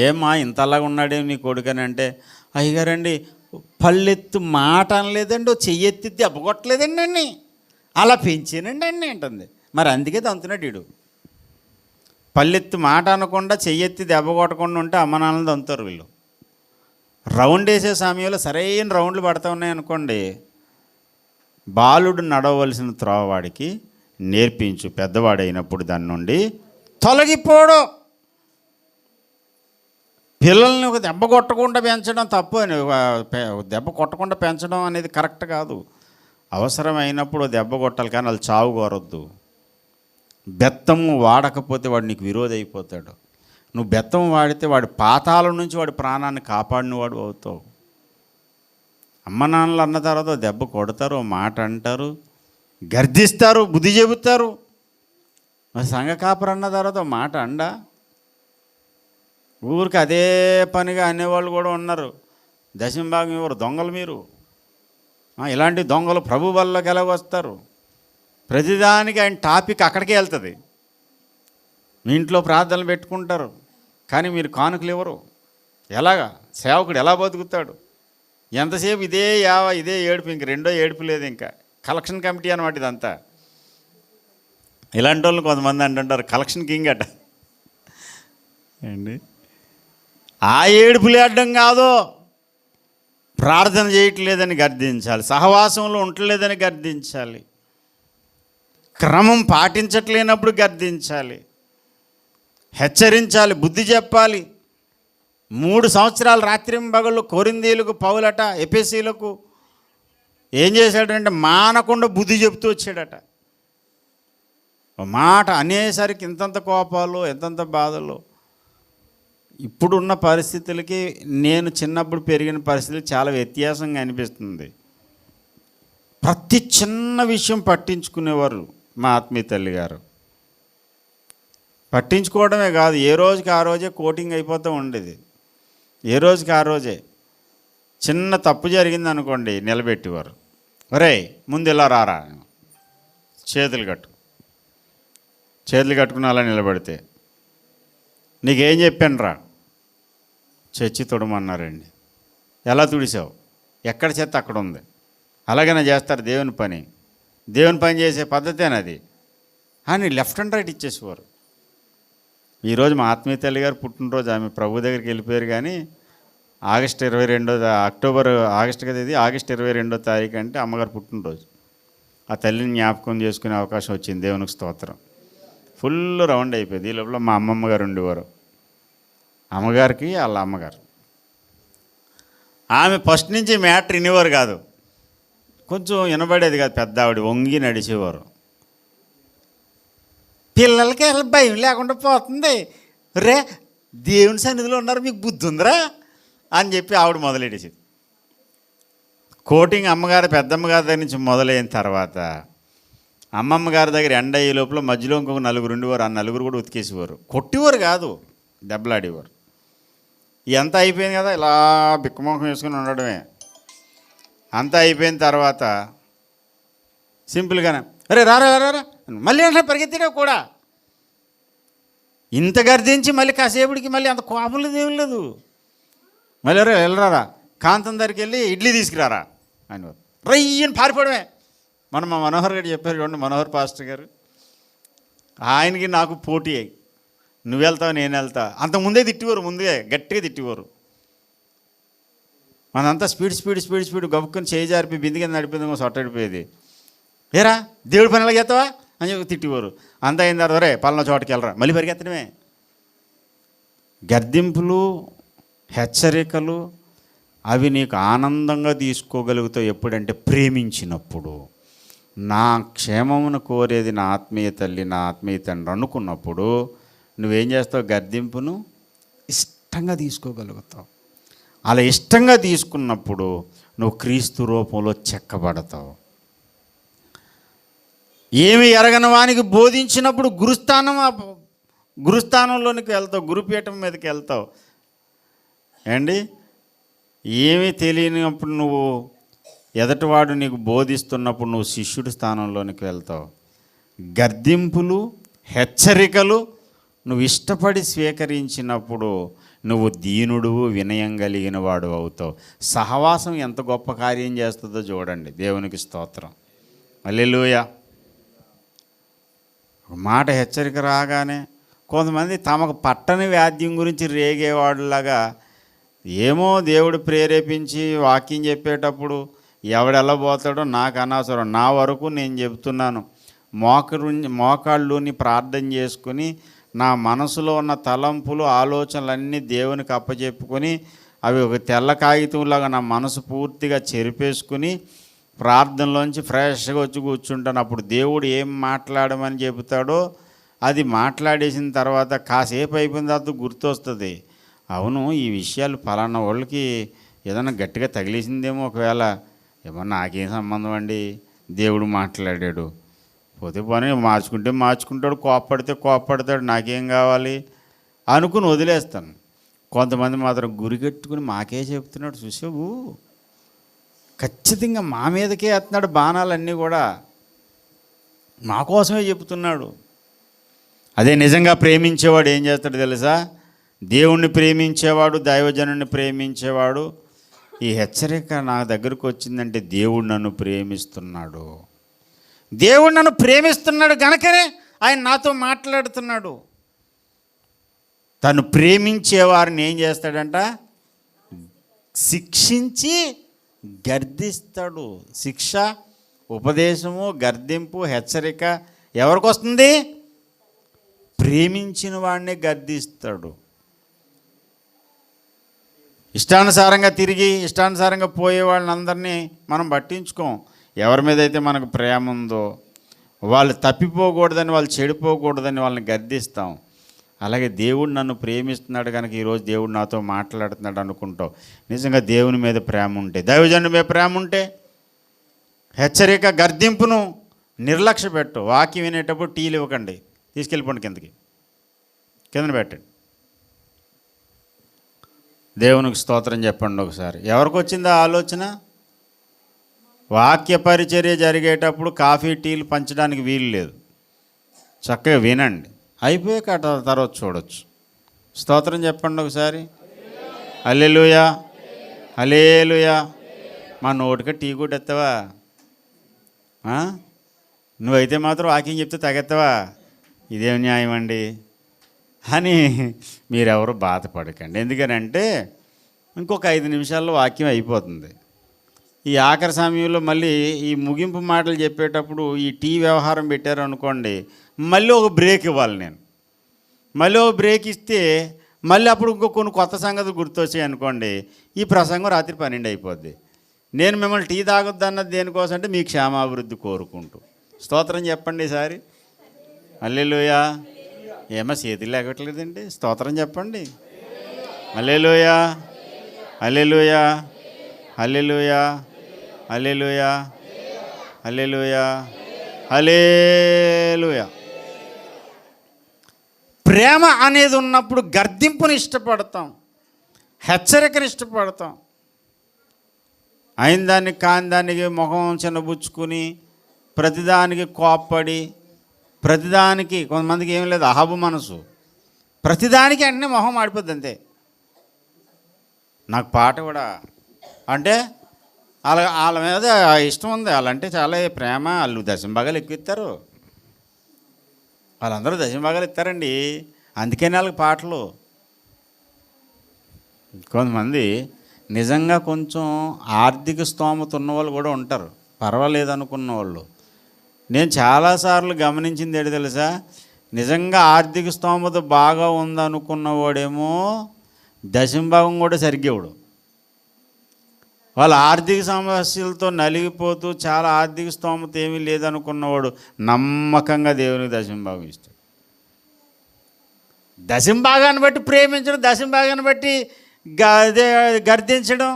ఏమ్మా ఇంతలాగా ఉన్నాడేమి నీ కొడుకని అంటే, అయ్యగారండి పళ్ళెత్తు మాట అనలేదండి, చెయ్యెత్తి దెబ్బ కొట్టలేదండి అన్ని, అలా పెంచానండి అన్ని అంటుంది. మరి అందుకే దంతున్నాడు వీడు. పళ్ళెత్తి మాట అనకుండా చెయ్యెత్తి దెబ్బ కొట్టకుండా ఉంటే అమ్మ నాన్నలు దంతారు వీళ్ళు. రౌండ్ వేసే సమయంలో సరైన రౌండ్లు పడతా ఉన్నాయనుకోండి, బాలుడు నడవలసిన త్రోవ వాడికి నేర్పించు, పెద్దవాడైనప్పుడు దాని నుండి తొలగిపోడు. పిల్లల్ని ఒక దెబ్బ కొట్టకుండా పెంచడం తప్పు అని, దెబ్బ కొట్టకుండా పెంచడం అనేది కరెక్ట్ కాదు. అవసరమైనప్పుడు దెబ్బ కొట్టాలి, కానీ వాళ్ళు చావు కోరొద్దు. బెత్తము వాడకపోతే వాడు నీకు విరోధి అయిపోతాడు. నువ్వు బెత్తం వాడితే వాడి పాతాల నుంచి వాడి ప్రాణాన్ని కాపాడినవాడు అవుతావు. అమ్మ నాన్నలు అన్న తర్వాత దెబ్బ కొడతారు, మాట అంటారు, గర్దిస్తారు, బుద్ధి చెబుతారు. మరి సంఘ కాపరు అన్న తర్వాత మాట అండా? ఊరికి అదే పనిగా అనేవాళ్ళు కూడా ఉన్నారు. దశంభాగం ఇవ్వరు, దొంగలు మీరు. ఇలాంటి దొంగలు ప్రభు వల్లకి ఎలాగొస్తారు? ప్రతిదానికి ఆయన టాపిక్ అక్కడికే వెళ్తుంది. మీ ఇంట్లో ప్రార్థనలు పెట్టుకుంటారు, కానీ మీరు కానుకలు ఇవ్వరు. ఎలాగా సేవకుడు ఎలా బతుకుతాడు? ఎంతసేపు ఇదే ఏడుపు, ఇంక రెండో ఏడుపు లేదు. ఇంకా కలెక్షన్ కమిటీ అనమాట ఇదంతా. ఇలాంటి వాళ్ళు కొంతమంది అంటుంటారు కలెక్షన్ కింగ్ అట అండి. ఆ ఏడుపులే అడ్డం కాదు, ప్రార్థన చేయట్లేదని గర్దించాలి, సహవాసంలో ఉండలేదని గర్దించాలి, క్రమం పాటించట్లేనప్పుడు గర్దించాలి, హెచ్చరించాలి, బుద్ధి చెప్పాలి. 3 సంవత్సరాలు రాత్రింబగళ్ళు కొరింథీయులకు పౌలట, ఎఫెసీయులకు ఏం చేశాడంటే మానకుండా బుద్ధి చెప్తూ వచ్చాడట. మాట అనేసరికి ఇంతంత కోపాలు, ఎంతంత బాధలు. ఇప్పుడున్న పరిస్థితులకి నేను చిన్నప్పుడు పెరిగిన పరిస్థితులు చాలా వ్యత్యాసంగా అనిపిస్తుంది. ప్రతి చిన్న విషయం పట్టించుకునేవారు మా ఆత్మీయ తల్లి గారు. పట్టించుకోవడమే కాదు, ఏ రోజుకి ఆ రోజే కోటింగ్ అయిపోతూ ఉండేది. ఏ రోజుకి ఆ రోజే చిన్న తప్పు జరిగింది అనుకోండి, నిలబెట్టేవారు. ఒరేయ్ ముందు ఇలా రారా, చేతులు కట్టుకుని అలా నిలబడితే, నీకేం చెప్పాను రా, చచ్చి తుడమన్నారండి. ఎలా తుడిసావు? ఎక్కడ చెత్త అక్కడ ఉంది. అలాగైనా చేస్తారు దేవుని పని చేసే పద్ధతేనది అని లెఫ్ట్ అండ్ రైట్ ఇచ్చేసేవారు. ఈరోజు మా ఆత్మీయ తల్లి గారు పుట్టినరోజు, ఆమె ప్రభు దగ్గరికి వెళ్ళిపోయారు. కానీ ఆగస్టు 22వ తారీఖు అంటే అమ్మగారు పుట్టినరోజు. ఆ తల్లిని జ్ఞాపకం చేసుకునే అవకాశం వచ్చింది, దేవునికి స్తోత్రం. ఫుల్ రౌండ్ అయిపోయింది. ఈ లోపల మా అమ్మమ్మ గారు ఉండేవారు. అమ్మగారికి వాళ్ళ అమ్మగారు, ఆమె ఫస్ట్ నుంచి మ్యాటర్ వినేవారు కాదు, కొంచెం వినబడేది కాదు. పెద్ద ఆవిడ వంగి నడిచేవారు. పిల్లలకి అసలు భయం లేకుండా పోతుంది. రే దేవుని సన్నిధిలో ఉన్నారు, మీకు బుద్ధి ఉందిరా అని చెప్పి ఆవిడ మొదలెట్టేసి కోటింగ్ అమ్మగారు పెద్దమ్మగారి దగ్గర నుంచి మొదలైన తర్వాత అమ్మమ్మ గారి దగ్గర ఎండ అయ్యే లోపల మధ్యలో ఇంకొక 4 ఉండేవారు. ఆ 4 కూడా ఉతికేసేవారు. కొట్టేవారు కాదు, దెబ్బలాడేవారు. ఎంత అయిపోయింది కదా, ఇలా బిక్కమోహం వేసుకుని ఉండడమే. అంతా అయిపోయిన తర్వాత సింపుల్గానే అరే రారా మళ్ళీ అంటే పరిగెత్తాడు కూడా. ఇంత గర్దించి మళ్ళీ కాసేపుడికి మళ్ళీ అంత కోపం లేదు, ఏం లేదు. మళ్ళీ వెళ్ళరారా కాంతం దగ్గరికి వెళ్ళి ఇడ్లీ తీసుకురారా అని రయ్యని పారిపోవడమే. మా మనోహర్ గారు చెప్పారు చూడండి, మనోహర్ పాస్టర్ గారు, ఆయనకి నాకు పోటీ అయ్యి నువ్వు వెళ్తావు నేను వెళ్తా. అంతకుముందే తిట్టివారు, ముందే గట్టిగా తిట్టివారు. మనంతా స్పీడ్ గబుక్కుని చేయి జారిపోయి బింది కింద నడిపోయింది, సొట్టడిపోయేది. ఏరా దేవుడి పని ఎలా చేస్తావా అని చెప్పి తిట్టివారు. అంతా అయిన తర్వాత రే పలానా చోటుకి వెళ్ళరా, మళ్ళీ పరిగెత్తడమే. గర్దింపులు, హెచ్చరికలు అవి నీకు ఆనందంగా తీసుకోగలుగుతావు ఎప్పుడంటే ప్రేమించినప్పుడు. నా క్షేమమును కోరేది నా ఆత్మీయ తల్లి, నా ఆత్మీయ తండ్రి అనుకున్నప్పుడు నువ్వేం చేస్తావు? గర్దింపును ఇష్టంగా తీసుకోగలుగుతావు. అలా ఇష్టంగా తీసుకున్నప్పుడు నువ్వు క్రీస్తు రూపంలో చెక్కబడతావు. ఏమి ఎరగని వానికి బోధించినప్పుడు గురుస్థానంలోనికి వెళ్తావు, గురుపీఠం మీదకి వెళ్తావు. ఏమీ తెలియనప్పుడు నువ్వు ఎదటివాడు నీకు బోధిస్తున్నప్పుడు నువ్వు శిష్యుడి స్థానంలోనికి వెళ్తావు. గర్దింపులు, హెచ్చరికలు నువ్వు ఇష్టపడి స్వీకరించినప్పుడు నువ్వు దీనుడు, వినయం కలిగిన వాడు అవుతావు. సహవాసం ఎంత గొప్ప కార్యం చేస్తుందో చూడండి. దేవునికి స్తోత్రం. హల్లెలూయా. మాట హెచ్చరిక రాగానే కొంతమంది తమకు పట్టని వ్యాధ్యం గురించి రేగేవాడులాగా, ఏమో దేవుడు ప్రేరేపించి వాక్యం చెప్పేటప్పుడు ఎవడెలా పోతాడో నాకు అనవసరం, నా వరకు నేను చెబుతున్నాను. మోకాళ్ళుని ప్రార్థన చేసుకుని నా మనసులో ఉన్న తలంపులు, ఆలోచనలన్నీ దేవునికి అప్పచెప్పుకొని అవి ఒక తెల్ల కాగితంలాగా నా మనసు పూర్తిగా చెరిపేసుకుని ప్రార్థనలోంచి ఫ్రెష్గా వచ్చి కూర్చుంటాను. అప్పుడు దేవుడు ఏం మాట్లాడమని చెబుతాడో అది మాట్లాడేసిన తర్వాత కాసేపు అయిపోయిన తర్వాత గుర్తొస్తుంది, అవును ఈ విషయాలు ఫలానా వాళ్ళకి ఏదైనా గట్టిగా తగిలేసిందేమో, ఒకవేళ ఏమో నాకేం సంబంధం అండి, దేవుడు మాట్లాడాడు, పోతే పని మార్చుకుంటాడు, కోప్పడతాడు, నాకేం కావాలి అనుకుని వదిలేస్తాను. కొంతమంది మాత్రం గురిగట్టుకుని మాకే చెప్తున్నాడు, చూసావు ఖచ్చితంగా మా మీదకే వేస్తున్నాడు బాణాలన్నీ కూడా, మా కోసమే చెప్తున్నాడు. అదే నిజంగా ప్రేమించేవాడు ఏం చేస్తాడు తెలుసా? దేవుణ్ణి ప్రేమించేవాడు, దైవజనుడిని ప్రేమించేవాడు ఈ హెచ్చరిక నా దగ్గరకు వచ్చిందంటే దేవుడు నన్ను ప్రేమిస్తున్నాడు, దేవుడు నన్ను ప్రేమిస్తున్నాడు గనకనే ఆయన నాతో మాట్లాడుతున్నాడు. తను ప్రేమించేవారిని ఏం చేస్తాడంట? శిక్షించి గర్దిస్తాడు. శిక్ష, ఉపదేశము, గర్దింపు, హెచ్చరిక ఎవరికి వస్తుంది? ప్రేమించిన వాడిని గర్దిస్తాడు. ఇష్టానుసారంగా తిరిగి ఇష్టానుసారంగా పోయే వాళ్ళని అందరినీ మనం పట్టించుకోం. ఎవరి మీద అయితే మనకు ప్రేమ ఉందో వాళ్ళు తప్పిపోకూడదని, వాళ్ళు చెడిపోకూడదని వాళ్ళని గర్దిస్తాం. అలాగే దేవుడు నన్ను ప్రేమిస్తున్నాడు కనుక ఈరోజు దేవుడు నాతో మాట్లాడుతున్నాడు అనుకుంటావు. నిజంగా దేవుని మీద ప్రేమ ఉంటే, దైవజనుడి మీద ప్రేమ ఉంటే హెచ్చరిక, గర్దింపును నిర్లక్ష్య పెట్టు. వాక్యం వినేటప్పుడు టీలు ఇవ్వకండి, తీసుకెళ్ళిపోండి కిందన పెట్టండి. దేవునికి స్తోత్రం చెప్పండి ఒకసారి. ఎవరికి వచ్చిందా ఆలోచన? వాక్య పరిచర్య జరిగేటప్పుడు కాఫీ టీలు పంచడానికి వీలు లేదు, చక్కగా వినండి, అయిపోయాక తర్వాత చూడొచ్చు. స్తోత్రం చెప్పండి ఒకసారి. హల్లెలూయా, హల్లెలూయా. మా నోటికి టీ కూడా ఎత్తవా? నువ్వైతే మాత్రం వాక్యం చెప్తే తగెత్తవా? ఇదేం న్యాయం అండి అని మీరెవరు బాధపడకండి. ఎందుకనంటే ఇంకొక 5 నిమిషాల్లో వాక్యం అయిపోతుంది. ఈ ఆఖరి సమయంలో మళ్ళీ ఈ ముగింపు మాటలు చెప్పేటప్పుడు ఈ టీ వ్యవహారం పెట్టారు అనుకోండి, మళ్ళీ ఒక బ్రేక్ ఇవ్వాలి నేను. మళ్ళీ ఒక బ్రేక్ ఇస్తే మళ్ళీ అప్పుడు ఇంకో కొన్ని కొత్త సంగతులు గుర్తొచ్చాయి అనుకోండి, ఈ ప్రసంగం రాత్రి 12 అయిపోద్ది. నేను మిమ్మల్ని టీ తాగొద్దు అన్నది దేనికోసం అంటే మీ క్షేమాభివృద్ధి కోరుకుంటూ. స్తోత్రం చెప్పండి ఈసారి. హల్లెలూయా. ఏమో చేతులు లేకట్లేదండి, స్తోత్రం చెప్పండి. హల్లెలూయా, హల్లెలూయా, హల్లెలూయా, హల్లెలూయా, హల్లెలూయా, హల్లెలూయా. ప్రేమ అనేది ఉన్నప్పుడు గర్దింపుని ఇష్టపడతాం, హెచ్చరికని ఇష్టపడతాం. అయిన దానికి కాని దానికి ముఖం చిన్నబుచ్చుకుని ప్రతిదానికి కోప్పడి, ప్రతిదానికి కొంతమందికి ఏం లేదు అహబు మనసు, ప్రతిదానికి అన్నీ మొహం ఆడిపోద్ది అంతే. నాకు పాట కూడా అంటే వాళ్ళ మీద ఇష్టం ఉంది, వాళ్ళంటే చాలా ప్రేమ, వాళ్ళు దశంభాగాలు ఎక్కువ ఇస్తారు, వాళ్ళందరూ దశంభాగాలు ఇస్తారండి, అందుకని వాళ్ళకి పాటలు. కొంతమంది నిజంగా కొంచెం ఆర్థిక స్తోమత ఉన్నవాళ్ళు కూడా ఉంటారు, పర్వాలేదు అనుకున్న వాళ్ళు. నేను చాలాసార్లు గమనించింది ఏంటి తెలుసా? నిజంగా ఆర్థిక స్తోమత బాగా ఉందనుకున్నవాడేమో దశంభాగం కూడా సరిగ్గివ్వడు. వాళ్ళ ఆర్థిక సమస్యలతో నలిగిపోతూ చాలా ఆర్థిక స్తోమత ఏమీ లేదనుకున్నవాడు నమ్మకంగా దేవునికి దశంభాగం ఇస్తాడు. దశంభాగాన్ని బట్టి ప్రేమించడం, దశంభాగాన్ని బట్టి గర్దించడం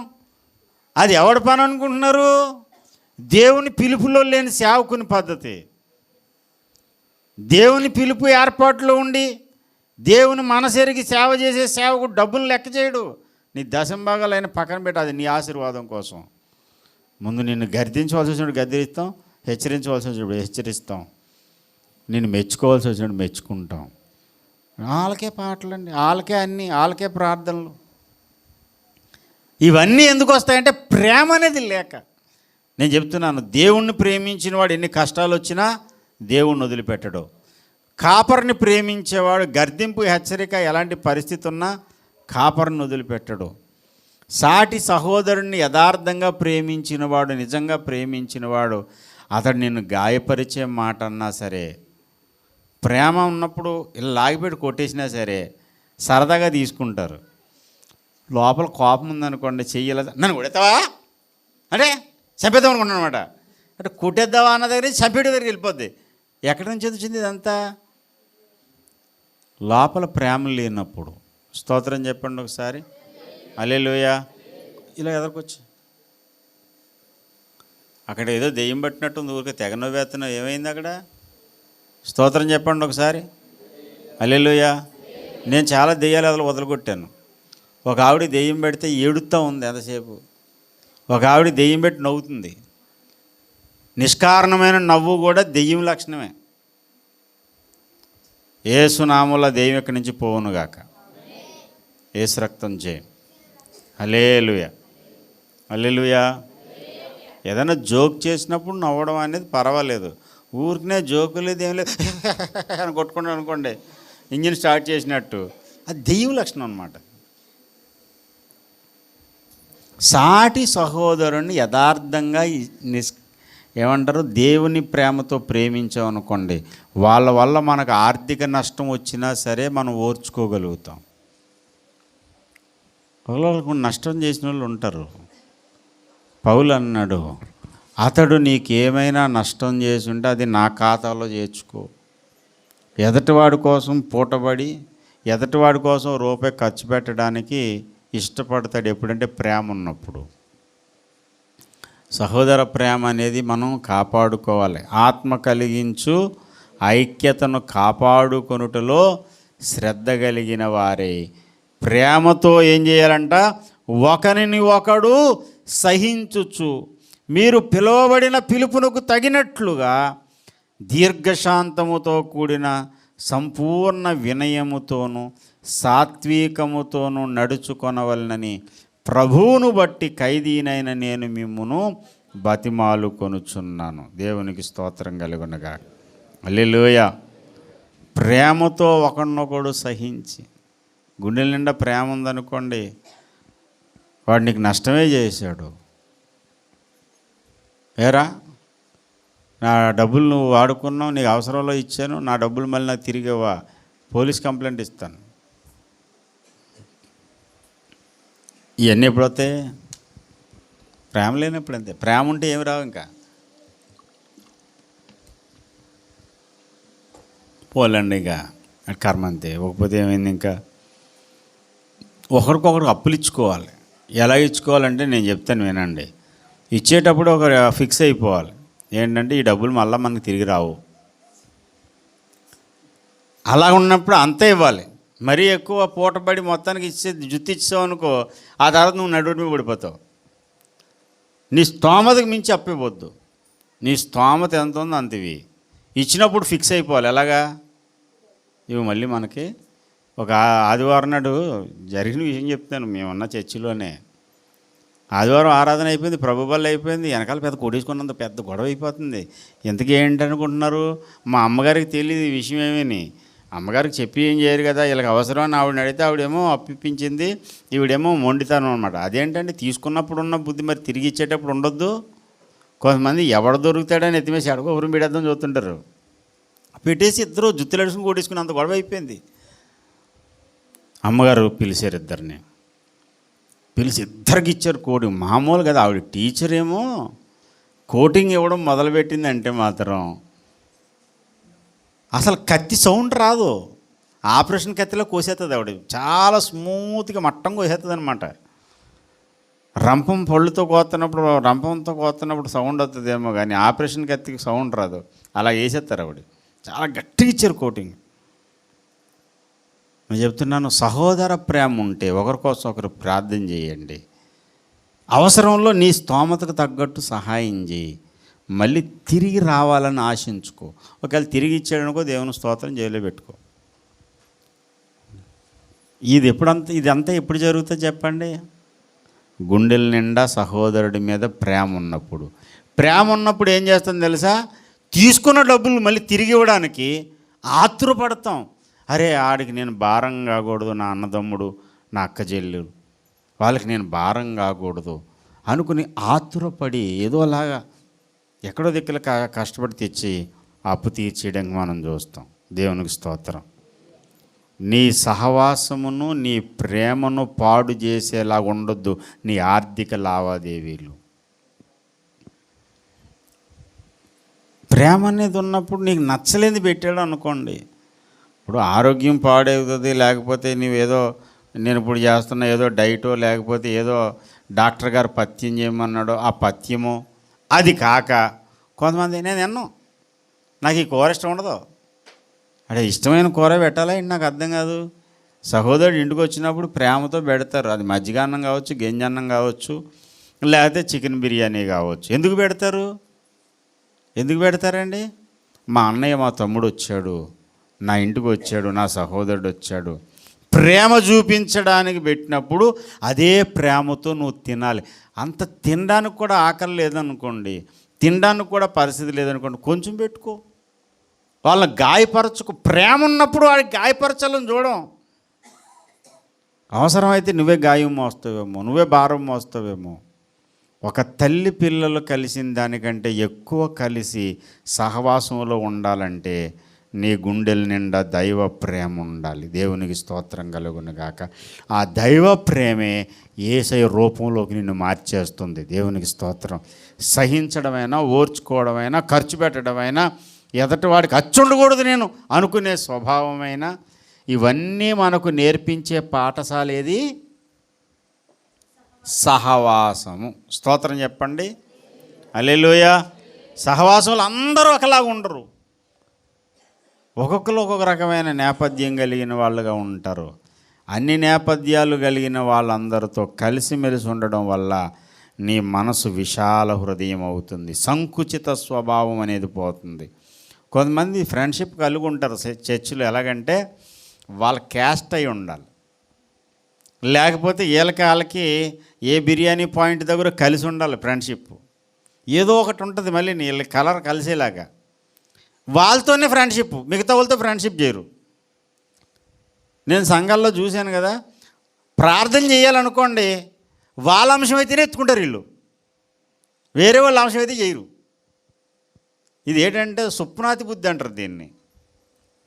అది ఎవడి పని అనుకుంటున్నారు? దేవుని పిలుపులో లేని సేవకుని పద్ధతి. దేవుని పిలుపు ఏర్పాటులో ఉండి దేవుని మనసెరిగి సేవ చేసే సేవకు డబ్బులు లెక్క చేయడు. నీ దశంభాగాలు అయిన పక్కన పెట్టి, అది నీ ఆశీర్వాదం కోసం. ముందు నిన్ను గర్దించవలసి వచ్చినప్పుడు గర్దిస్తాం, హెచ్చరించవలసి వచ్చినప్పుడు హెచ్చరిస్తాం, నిన్ను మెచ్చుకోవాల్సి వచ్చినప్పుడు మెచ్చుకుంటాం. వాళ్ళకే పాటలండి, వాళ్ళకే అన్నీ, వాళ్ళకే ప్రార్థనలు. ఇవన్నీ ఎందుకు వస్తాయంటే ప్రేమ అనేది లేక. నేను చెప్తున్నాను, దేవుణ్ణి ప్రేమించిన వాడు ఎన్ని కష్టాలు వచ్చినా దేవుణ్ణి వదిలిపెట్టడు. కాపరిని ప్రేమించేవాడు గర్దింపు, హెచ్చరిక ఎలాంటి పరిస్థితి ఉన్నా కాపరిని వదిలిపెట్టడు. సాటి సహోదరుణ్ణి యథార్థంగా ప్రేమించినవాడు, నిజంగా ప్రేమించినవాడు అతడు నిన్ను గాయపరిచే మాట అన్నా సరే, ప్రేమ ఉన్నప్పుడు ఇలా లాగిపెట్టి కొట్టేసినా సరే సరదాగా తీసుకుంటారు. లోపల కోపం ఉందనుకోండి, చెయ్యాల నన్ను కొడతావా అంటే చంపేద్దాం అనుకుంటున్నాను అనమాట. అంటే కొట్టేద్దావా అన్న దగ్గర చంపేటి దగ్గరికి వెళ్ళిపోద్ది. ఎక్కడి నుంచి వచ్చింది ఇదంతా? లోపల ప్రేమ లేనప్పుడు. స్తోత్రం చెప్పండి ఒకసారి. హల్లెలూయా. ఇలా ఎదరికొచ్చి అక్కడ ఏదో దెయ్యం పట్టినట్టుంది, ఊరికే తెగ నవ్వేస్తున్నావు, ఏమైంది అక్కడ? స్తోత్రం చెప్పండి ఒకసారి. హల్లెలూయా. నేను చాలా దెయ్యాలు అసలు వదలగొట్టాను. ఒక ఆవిడ దెయ్యం పెడితే ఏడుస్తూ ఉంది ఎంతసేపు. ఒక ఆవిడ దెయ్యం పెట్టి నవ్వుతుంది. నిష్కారణమైన నవ్వు కూడా దెయ్యం లక్షణమే. యేసు నామములో దెయ్యం ఇక్కడి నుంచి పోవునుగాక. యేసు రక్తం చేయి. హల్లెలూయా. హల్లెలూయా. ఏదైనా జోక్ చేసినప్పుడు నవ్వడం అనేది పర్వాలేదు. ఊరికనే జోకు లేదు, ఏం లేదు అని కొట్టుకుంటాం అనుకోండి, ఇంజిన్ స్టార్ట్ చేసినట్టు, అది దెయ్యం లక్షణం అన్నమాట. సాటి సహోదరుని యథార్థంగా ఏమంటారు, దేవుని ప్రేమతో ప్రేమించామనుకోండి, వాళ్ళ వల్ల మనకు ఆర్థిక నష్టం వచ్చినా సరే మనం ఓర్చుకోగలుగుతాం. వాళ్ళకు నష్టం చేసిన వాళ్ళు ఉంటారు. పౌలు అన్నాడు, అతడు నీకేమైనా నష్టం చేసి ఉంటే అది నా ఖాతాలో చేర్చుకో. ఎదటివాడి కోసం పూటబడి ఎదటివాడి కోసం రూపాయి ఖర్చు పెట్టడానికి ఇష్టపడతాడు ఎప్పుడంటే ప్రేమ ఉన్నప్పుడు. సహోదర ప్రేమ అనేది మనం కాపాడుకోవాలి. ఆత్మ కలిగించు ఐక్యతను కాపాడుకొనుటలో శ్రద్ధ కలిగిన వారే ప్రేమతో ఏం చేయాలంట? ఒకరిని ఒకడు సహించుచు మీరు పిలువబడిన పిలుపునకు తగినట్లుగా దీర్ఘశాంతముతో కూడిన సంపూర్ణ వినయముతోనూ సాత్వికముతోనూ నడుచుకొనవలనని ప్రభువును బట్టి ఖైదీనైన నేను మిమ్మును బతిమాలు కొనుచున్నాను. దేవునికి స్తోత్రం కలుగునగా. హల్లెలూయా. ప్రేమతో ఒకరినొకడు సహించి, గుండెల నిండా ప్రేమ ఉందనుకోండి, వాడు నీకు నష్టమే చేశాడు. ఏరా, నా డబ్బులు నువ్వు వాడుకున్నావు, నీకు అవసరంలో ఇచ్చాను, నా డబ్బులు మళ్ళీ నాకు తిరిగివా, పోలీస్ కంప్లైంట్ ఇస్తాను. ఇవన్నీ ఎప్పుడవుతాయి? ప్రేమ లేనప్పుడు అంతే. ప్రేమ ఉంటే ఏమి రావు. ఇంకా పోలండి, ఇక కర్మ అంతే. ఒకపోతే ఏమైంది? ఇంకా ఒకరికొకరు అప్పులు ఇచ్చుకోవాలి. ఎలా ఇచ్చుకోవాలంటే నేను చెప్తాను వినండి. ఇచ్చేటప్పుడు ఒక ఫిక్స్ అయిపోవాలి. ఏంటంటే ఈ డబ్బులు మళ్ళీ మనకు తిరిగి రావు. అలా ఉన్నప్పుడు అంతే ఇవ్వాలి. మరీ ఎక్కువ పూటపడి మొత్తానికి జుత్తు ఇచ్చావు అనుకో, ఆ తర్వాత నువ్వు నడువుడి మీద పడిపోతావు. నీ స్తోమతకు మించి అప్పిపోద్దు. నీ స్తోమత ఎంత ఉందో అంత ఇవి. ఇచ్చినప్పుడు ఫిక్స్ అయిపోవాలి. ఎలాగా? ఇవి మళ్ళీ మనకి ఒక ఆదివారం నాడు జరిగిన విషయం చెప్తాను. మేమున్న చర్చిలోనే ఆదివారం ఆరాధన అయిపోయింది, ప్రభు బల్ల అయిపోయింది, వెనకాల పెద్ద కొడేసుకున్నంత పెద్ద గొడవ అయిపోతుంది. ఇంతకీ ఏంటనుకుంటున్నారు? మా అమ్మగారికి తెలియదు ఈ విషయం ఏమని. అమ్మగారికి చెప్పి ఏం చేయరు కదా, వీళ్ళకి అవసరం అని ఆవిడని అడిగితే ఆవిడేమో అప్పిప్పించింది, ఈవిడేమో మొండితనం అనమాట. అదేంటంటే తీసుకున్నప్పుడు ఉన్న బుద్ధి మరి తిరిగి ఇచ్చేటప్పుడు ఉండొద్దు. కొంతమంది ఎవడ దొరుకుతాడని ఎత్తిమేసి అడుగు బిడేద్దాం చూస్తుంటారు. పెట్టేసి ఇద్దరు జుత్తులు అడుచుకుని కొట్టేసుకుని అంత గొడవ అయిపోయింది. అమ్మగారు పిలిచారు ఇద్దరిని, పిలిచి ఇద్దరికి ఇచ్చారు కోటింగ్. మామూలు కదా, ఆవిడ టీచర్ ఏమో కోటింగ్ ఇవ్వడం మొదలుపెట్టిందంటే మాత్రం అసలు కత్తి సౌండ్ రాదు. ఆపరేషన్ కత్తిలో కోసేస్తుంది ఆవిడ. చాలా స్మూత్గా మట్టం కోసేస్తుంది అనమాట. రంపం పళ్ళుతో కోస్తున్నప్పుడు, రంపంతో కోస్తున్నప్పుడు సౌండ్ అవుతుందేమో కానీ ఆపరేషన్ కత్తికి సౌండ్ రాదు. అలా వేసేస్తారు ఆవిడ. చాలా గట్టిగా ఇచ్చారు కోటింగ్. నేను చెప్తున్నాను, సహోదర ప్రేమ ఉంటే ఒకరి కోసం ఒకరు ప్రార్థన చేయండి. అవసరంలో నీ స్తోమతకు తగ్గట్టు సహాయం చేయి. మళ్ళీ తిరిగి రావాలని ఆశించుకో. ఒకవేళ తిరిగి ఇచ్చాడనుకో దేవుని స్తోత్రం జైల్లో పెట్టుకో. ఇదంతా ఎప్పుడు జరుగుతుందో చెప్పండి? గుండెల నిండా సహోదరుడి మీద ప్రేమ ఉన్నప్పుడు. ప్రేమ ఉన్నప్పుడు ఏం చేస్తాం తెలుసా? తీసుకున్న డబ్బులు మళ్ళీ తిరిగి ఇవ్వడానికి ఆతురపడతాం. అరే ఆడికి నేను భారం కాకూడదు, నా అన్నదమ్ముడు నా అక్క చెల్లెలు వాళ్ళకి నేను భారం కాకూడదు అనుకుని ఆతురపడి ఏదోలాగా ఎక్కడో దిక్కుల కష్టపడి తెచ్చి అప్పు తీర్చేయడానికి మనం చూస్తాం. దేవునికి స్తోత్రం. నీ సహవాసమును నీ ప్రేమను పాడు చేసేలా ఉండొద్దు నీ ఆర్థిక లావాదేవీలు. ప్రేమ అనేది ఉన్నప్పుడు నీకు నచ్చలేని పెట్టాడు అనుకోండి, ఇప్పుడు ఆరోగ్యం పాడవుతుంది, లేకపోతే నేను ఇప్పుడు చేస్తున్న ఏదో డైటో లేకపోతే ఏదో డాక్టర్ గారు పథ్యం చేయమన్నాడో ఆ పథ్యమో అది కాక కొంతమంది నేను ఎన్నో నాకు ఈ కూర ఇష్టం ఉండదు, అదే ఇష్టమైన కూర పెట్టాలా నాకు అర్థం కాదు. సహోదరుడు ఇంటికి వచ్చినప్పుడు ప్రేమతో పెడతారు. అది మజ్జిగన్నం కావచ్చు, గింజన్నం కావచ్చు, లేకపోతే చికెన్ బిర్యానీ కావచ్చు. ఎందుకు పెడతారండి? మా అన్నయ్య మా తమ్ముడు వచ్చాడు, నా ఇంటికి వచ్చాడు, నా సహోదరుడు వచ్చాడు, ప్రేమ చూపించడానికి పెట్టినప్పుడు అదే ప్రేమతో నువ్వు తినాలి. అంత తినడానికి కూడా ఆకలి లేదనుకోండి, తినడానికి కూడా పరిస్థితి లేదనుకోండి, కొంచెం పెట్టుకో. వాళ్ళని గాయపరచుకో. ప్రేమ ఉన్నప్పుడు వాడికి గాయపరచాలని చూడం. అవసరమైతే నువ్వే గాయం మోస్తావేమో, నువ్వే భారం మోస్తావేమో. ఒక తల్లి పిల్లలు కలిసిన దానికంటే ఎక్కువ కలిసి సహవాసంలో ఉండాలంటే నీ గుండెల నిండా దైవ ప్రేమ ఉండాలి. దేవునికి స్తోత్రం కలుగును గాక. ఆ దైవ ప్రేమే యేసయ్య రూపంలోకి నిన్ను మార్చేస్తుంది. దేవునికి స్తోత్రం. సహించడమైనా, ఓర్చుకోవడమైనా, ఖర్చు పెట్టడమైనా, ఎదటివాడికి అచ్చుండకూడదు నేను అనుకునే స్వభావమైన, ఇవన్నీ మనకు నేర్పించే పాఠశాల ఏది? సహవాసము. స్తోత్రం చెప్పండి. హల్లెలూయా. సహవాసంలో అందరూ ఒకలాగా ఉండరు. ఒక్కొక్కరు ఒక్కొక్క రకమైన నేపథ్యం కలిగిన వాళ్ళుగా ఉంటారు. అన్ని నేపథ్యాలు కలిగిన వాళ్ళందరితో కలిసిమెలిసి ఉండడం వల్ల నీ మనసు విశాల హృదయం అవుతుంది. సంకుచిత స్వభావం అనేది పోతుంది. కొంతమంది ఫ్రెండ్షిప్ కలిగి ఉంటారు చర్చిలో. ఎలాగంటే వాళ్ళ క్యాస్ట్ అయి ఉండాలి, లేకపోతే వాళ్ళకి ఏ బిర్యానీ పాయింట్ దగ్గర కలిసి ఉండాలి ఫ్రెండ్షిప్. ఏదో ఒకటి ఉంటుంది మళ్ళీ వీళ్ళ కలర్ కలిసేలాగా. వాళ్ళతోనే ఫ్రెండ్షిప్, మిగతా వాళ్ళతో ఫ్రెండ్షిప్ చేయరు. నేను సంఘాల్లో చూశాను కదా, ప్రార్థన చేయాలనుకోండి వాళ్ళ అంశం అయితేనే ఎత్తుకుంటారు వీళ్ళు, వేరే వాళ్ళ అంశం అయితే చేయరు. ఇది ఏంటంటే సుప్నాతి బుద్ధి అంటారు దీన్ని.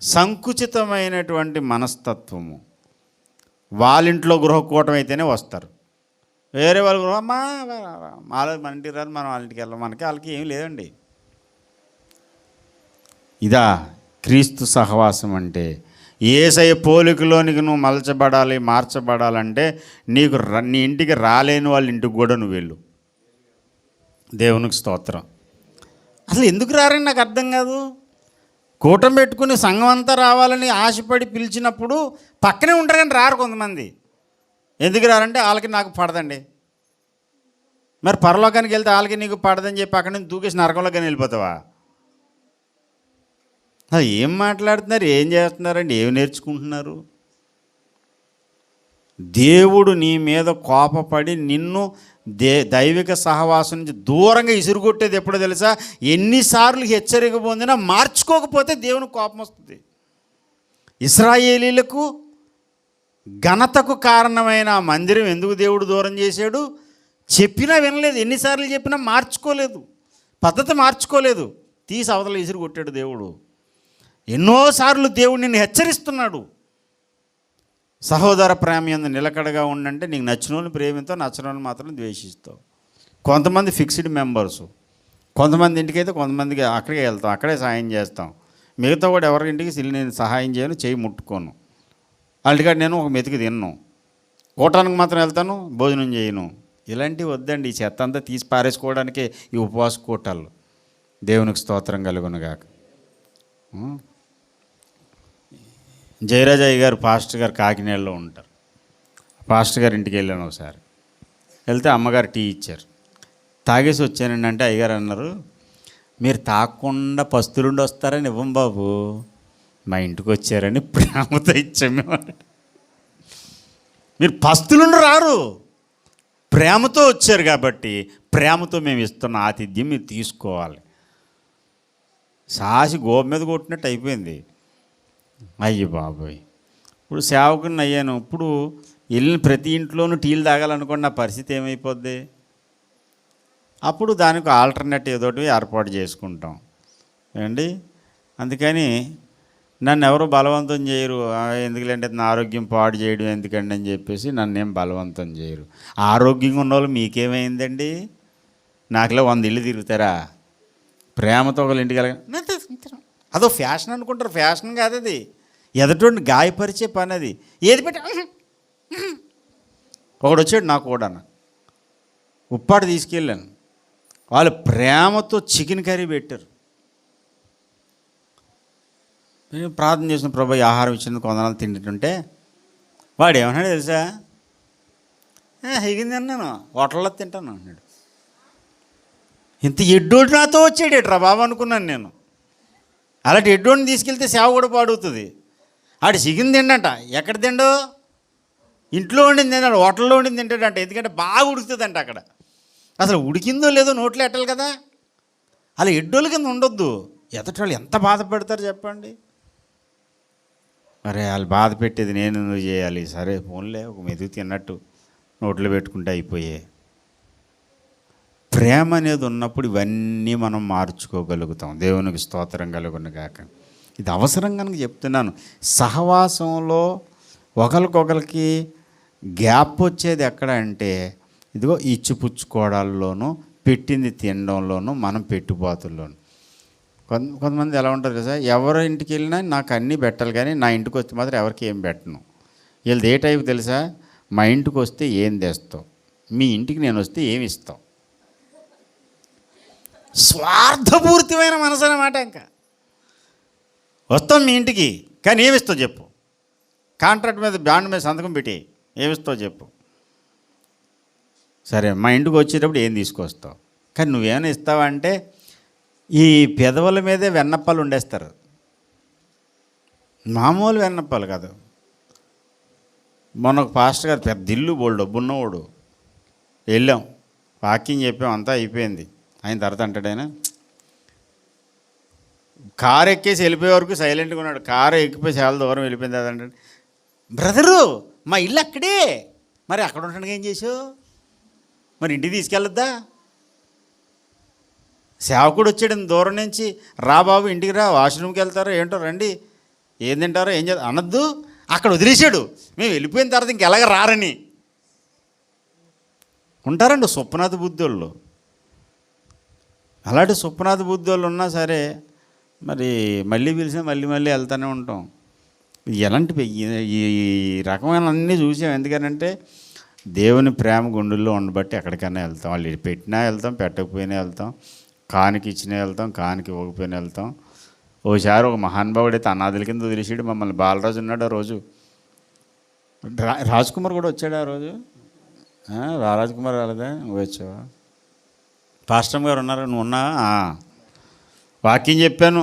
సంకుచితమైనటువంటి మనస్తత్వము. వాళ్ళింట్లో గృహకూటం అయితేనే వస్తారు, వేరే వాళ్ళ గృహ మన ఇంటికి రాదు, మనం వాళ్ళ ఇంటికి వెళ్ళాం, వాళ్ళకి ఏం లేదండి. ఇదా క్రీస్తు సహవాసం అంటే? యేసయ్య పోలికలోనికి నువ్వు మలచబడాలి, మార్చబడాలంటే నీ ఇంటికి రాలేని వాళ్ళ ఇంటికి కూడా నువ్వు వెళ్ళు. దేవునికి స్తోత్రం. అసలు ఎందుకు రారని నాకు అర్థం కాదు. కూటం పెట్టుకుని సంఘం అంతా రావాలని ఆశపడి పిలిచినప్పుడు పక్కనే ఉంటారు కానీ రారు కొంతమంది. ఎందుకు రారంటే వాళ్ళకి నాకు పడదండి. మరి పరలోకానికి వెళ్తే వాళ్ళకి నీకు పడదని చెప్పి అక్కడి నుంచి దూకేసి నరకంలోకి వెళ్ళిపోతావా? ఏం మాట్లాడుతున్నారు, ఏం చేస్తున్నారండి, ఏమి నేర్చుకుంటున్నారు? దేవుడు నీ మీద కోపపడి నిన్ను దైవిక సహవాసం నుంచి దూరంగా ఇసురుగొట్టేది ఎప్పుడో తెలుసా? ఎన్నిసార్లు హెచ్చరిక పొందినా మార్చుకోకపోతే దేవునికి కోపం వస్తుంది. ఇశ్రాయేలీలకు ఘనతకు కారణమైన మందిరం ఎందుకు దేవుడు దూరం చేశాడు? చెప్పినా వినలేదు, ఎన్నిసార్లు చెప్పినా మార్చుకోలేదు, పద్ధతి మార్చుకోలేదు, తీసి అవతల ఇసురుగొట్టాడు దేవుడు. ఎన్నోసార్లు దేవుడు నిన్ను హెచ్చరిస్తున్నాడు. సహోదర ప్రేమ యందు నిలకడగా ఉండంటే నీకు నచ్చిన వాళ్ళని ప్రేమితో, నచ్చిన వాళ్ళని మాత్రం ద్వేషిస్తావు. కొంతమంది ఫిక్స్డ్ మెంబర్సు, కొంతమంది ఇంటికైతే కొంతమందికి అక్కడికే వెళ్తాం, అక్కడే సాయం చేస్తాం. మిగతా కూడా ఎవరి ఇంటికి నేను సహాయం చేయను, చేయి ముట్టుకోను. వాళ్ళకి నేను ఒక మెతికి తిన్ను, కూటానికి మాత్రం వెళ్తాను, భోజనం చేయను. ఇలాంటివి వద్దండి. ఈ చెత్త అంతా తీసి పారేసుకోవడానికే ఈ ఉపవాస కూటాలు. దేవునికి స్తోత్రం కలుగునుగాక. జయరాజయ్య గారు పాస్టర్ గారు కాకినాడలో ఉంటారు. పాస్టర్ గారు ఇంటికి వెళ్ళాను ఒకసారి. వెళ్తే అమ్మగారు టీ ఇచ్చారు. తాగేసి వచ్చానండి అంటే అయ్యగారు అన్నారు, మీరు తాగకుండా పస్తులుండి వస్తారని ఇవ్వం బాబు, మా ఇంటికి వచ్చారని ప్రేమతో ఇచ్చాము. మీరు పస్తులుండి రారు, ప్రేమతో వచ్చారు కాబట్టి ప్రేమతో మేము ఇస్తున్న ఆతిథ్యం మీరు తీసుకోవాలి. సాసి గోపు మీద కొట్టినట్టు అయిపోయింది. అయ్యి బాబోయ్, ఇప్పుడు సేవకుని అయ్యాను, ఇప్పుడు వెళ్ళిన ప్రతి ఇంట్లోనూ టీలు తాగాలనుకోండి, నా పరిస్థితి ఏమైపోద్ది? అప్పుడు దానికి ఆల్టర్నేటివ్ ఏదోటి ఏర్పాటు చేసుకుంటాం ఏమండి. అందుకని నన్ను ఎవరు బలవంతం చేయరు. ఎందుకంటే నా ఆరోగ్యం పాడు చేయడం ఎందుకండి అని చెప్పేసి నన్ను ఏం బలవంతం చేయరు. ఆరోగ్యంగా ఉన్న వాళ్ళు మీకేమైందండి? నాకులా 100 ఇళ్ళు తిరుగుతారా? ప్రేమతో ఒకళ్ళు ఇంటికి అదో ఫ్యాషన్ అనుకుంటారు. ఫ్యాషన్ కాదు అది, ఎదుటి గాయపరిచే పని అది. ఏది పెట్టి ఒకడు వచ్చాడు నాకు కూడా, ఉప్పాడు తీసుకెళ్ళాను, వాళ్ళు ప్రేమతో చికెన్ కర్రీ పెట్టారు. నేను ప్రార్థన చేసిన, ప్రభు ఆహారం ఇచ్చింది కొందనాలు తింటుంటే వాడు ఏమన్నాడు తెలుసా? హెగింది అన్నాను, హోటల్లో తింటాను అన్నాడు. ఇంత ఎడ్డోడు నాతో వచ్చాడేట్రా బాబు అనుకున్నాను నేను. అలాంటి ఎడ్డోడిని తీసుకెళ్తే సేవ కూడా పాడవుతుంది. ఆడు చికెన్ తిండంట. ఎక్కడ తిండో? ఇంట్లో ఉండింది తింటాడు, హోటల్లో ఉండింది తింటాడంట. ఎందుకంటే బాగా ఉడుకుతుందంట అక్కడ. అసలు ఉడికిందో లేదో నోట్లో ఎట్టాలి కదా. అలా ఎడ్డోళ్ళ కింద ఉండొద్దు. ఎదుటి వాళ్ళు ఎంత బాధపడతారు చెప్పండి. మరి వాళ్ళు బాధ పెట్టేది నేను ఎందుకు చేయాలి? సరే ఫోన్లే, ఒక మెతుకు తిన్నట్టు నోట్లో పెట్టుకుంటే అయిపోయే. ప్రేమ అనేది ఉన్నప్పుడు ఇవన్నీ మనం మార్చుకోగలుగుతాం. దేవునికి స్తోత్రం కలుగును గాక. ఇది అవసరం కనుక చెప్తున్నాను. సహవాసంలో ఒకరికొకరికి గ్యాప్ వచ్చేది ఎక్కడ అంటే, ఇదిగో ఇచ్చిపుచ్చుకోవడాల్లోనూ, పెట్టింది తినడంలోనూ, మనం పెట్టుబాతుల్లోనూ. కొంతమంది ఎలా ఉంటారు కదా, ఎవరి ఇంటికి వెళ్ళినా నాకు అన్నీ పెట్టాలి, కానీ నా ఇంటికి వస్తే మాత్రం ఎవరికి ఏం పెట్టను. వీళ్ళది ఏ టైపు తెలుసా? మా ఇంటికి వస్తే ఏం తెస్తావు, మీ ఇంటికి నేను వస్తే ఏమి ఇస్తావు. స్వార్థపూరితమైన మనసు అన్నమాట. ఇంకా వస్తాం మీ ఇంటికి, కానీ ఏమిస్తావు చెప్పు. కాంట్రాక్ట్ మీద బాండ్ మీద సంతకం పెట్టి ఏమిస్తావు చెప్పు. సరే మా ఇంటికి వచ్చేటప్పుడు ఏం తీసుకొస్తావు, కానీ నువ్వేమైనా ఇస్తావా అంటే ఈ పెదవుల మీదే వెన్నప్పాలు ఉండేస్తారు. మామూలు వెన్నప్పాలు కాదు. మొన్న ఒక పాస్టర్ గారు పెద్ద ఇల్లు, బోల్డ్ డబ్బున్నవాడు, వెళ్ళాం, వాకింగ్ చెప్పాం, అంతా అయిపోయింది. ఆయన తర్వాత అంటాడు ఆయన, కారు ఎక్కేసి వెళ్ళిపోయే వరకు సైలెంట్గా ఉన్నాడు. కారు ఎక్కిపోయి చాలా దూరం వెళ్ళిపోయింది. అదంటే, బ్రదరు మా ఇల్లు అక్కడే, మరి అక్కడ ఉండడానికి ఏం చేసావు, మరి ఇంటికి తీసుకెళ్ళొద్దా? సేవకుడు వచ్చాడు దూరం నుంచి, రా బాబు ఇంటికి రా, వాష్రూమ్కి వెళ్తారో ఏంటో రండి, ఏం తింటారో ఏం చేస్తారు అనొద్దు. అక్కడ వదిలేశాడు. మేము వెళ్ళిపోయిన తర్వాత ఇంకెలాగ రారని ఉంటారండి స్వప్నాథ బుద్ధోళ్ళు. అలాంటి స్వప్నాథ బుద్ధోళ్ళు ఉన్నా సరే మరి మళ్ళీ పిలిచి మళ్ళీ వెళ్తూనే ఉంటాం. ఎలాంటి ఈ రకమైన అన్నీ చూసాం. ఎందుకనంటే దేవుని ప్రేమ గుండెల్లో ఉండబట్టి ఎక్కడికైనా వెళ్తాం. వాళ్ళు పెట్టినా వెళ్తాం, పెట్టకపోయినా వెళ్తాం, కానికి ఇచ్చినా వెళ్తాం, కానికి ఇవ్వకపోయినా వెళ్తాం. ఓసారి ఒక మహానుభావుడు అయితే అనాథుల కింద వదిలేసాడు మమ్మల్ని. బాలరాజు ఉన్నాడు ఆ రోజు, రాజ్ కుమార్ కూడా వచ్చాడు ఆ రోజు. రాజ్ కుమార్ రాలేదా? నువ్వు వచ్చావా? పాస్టర్ గారు ఉన్నారు, నువ్వు ఉన్నా? వాక్యం చెప్పాను.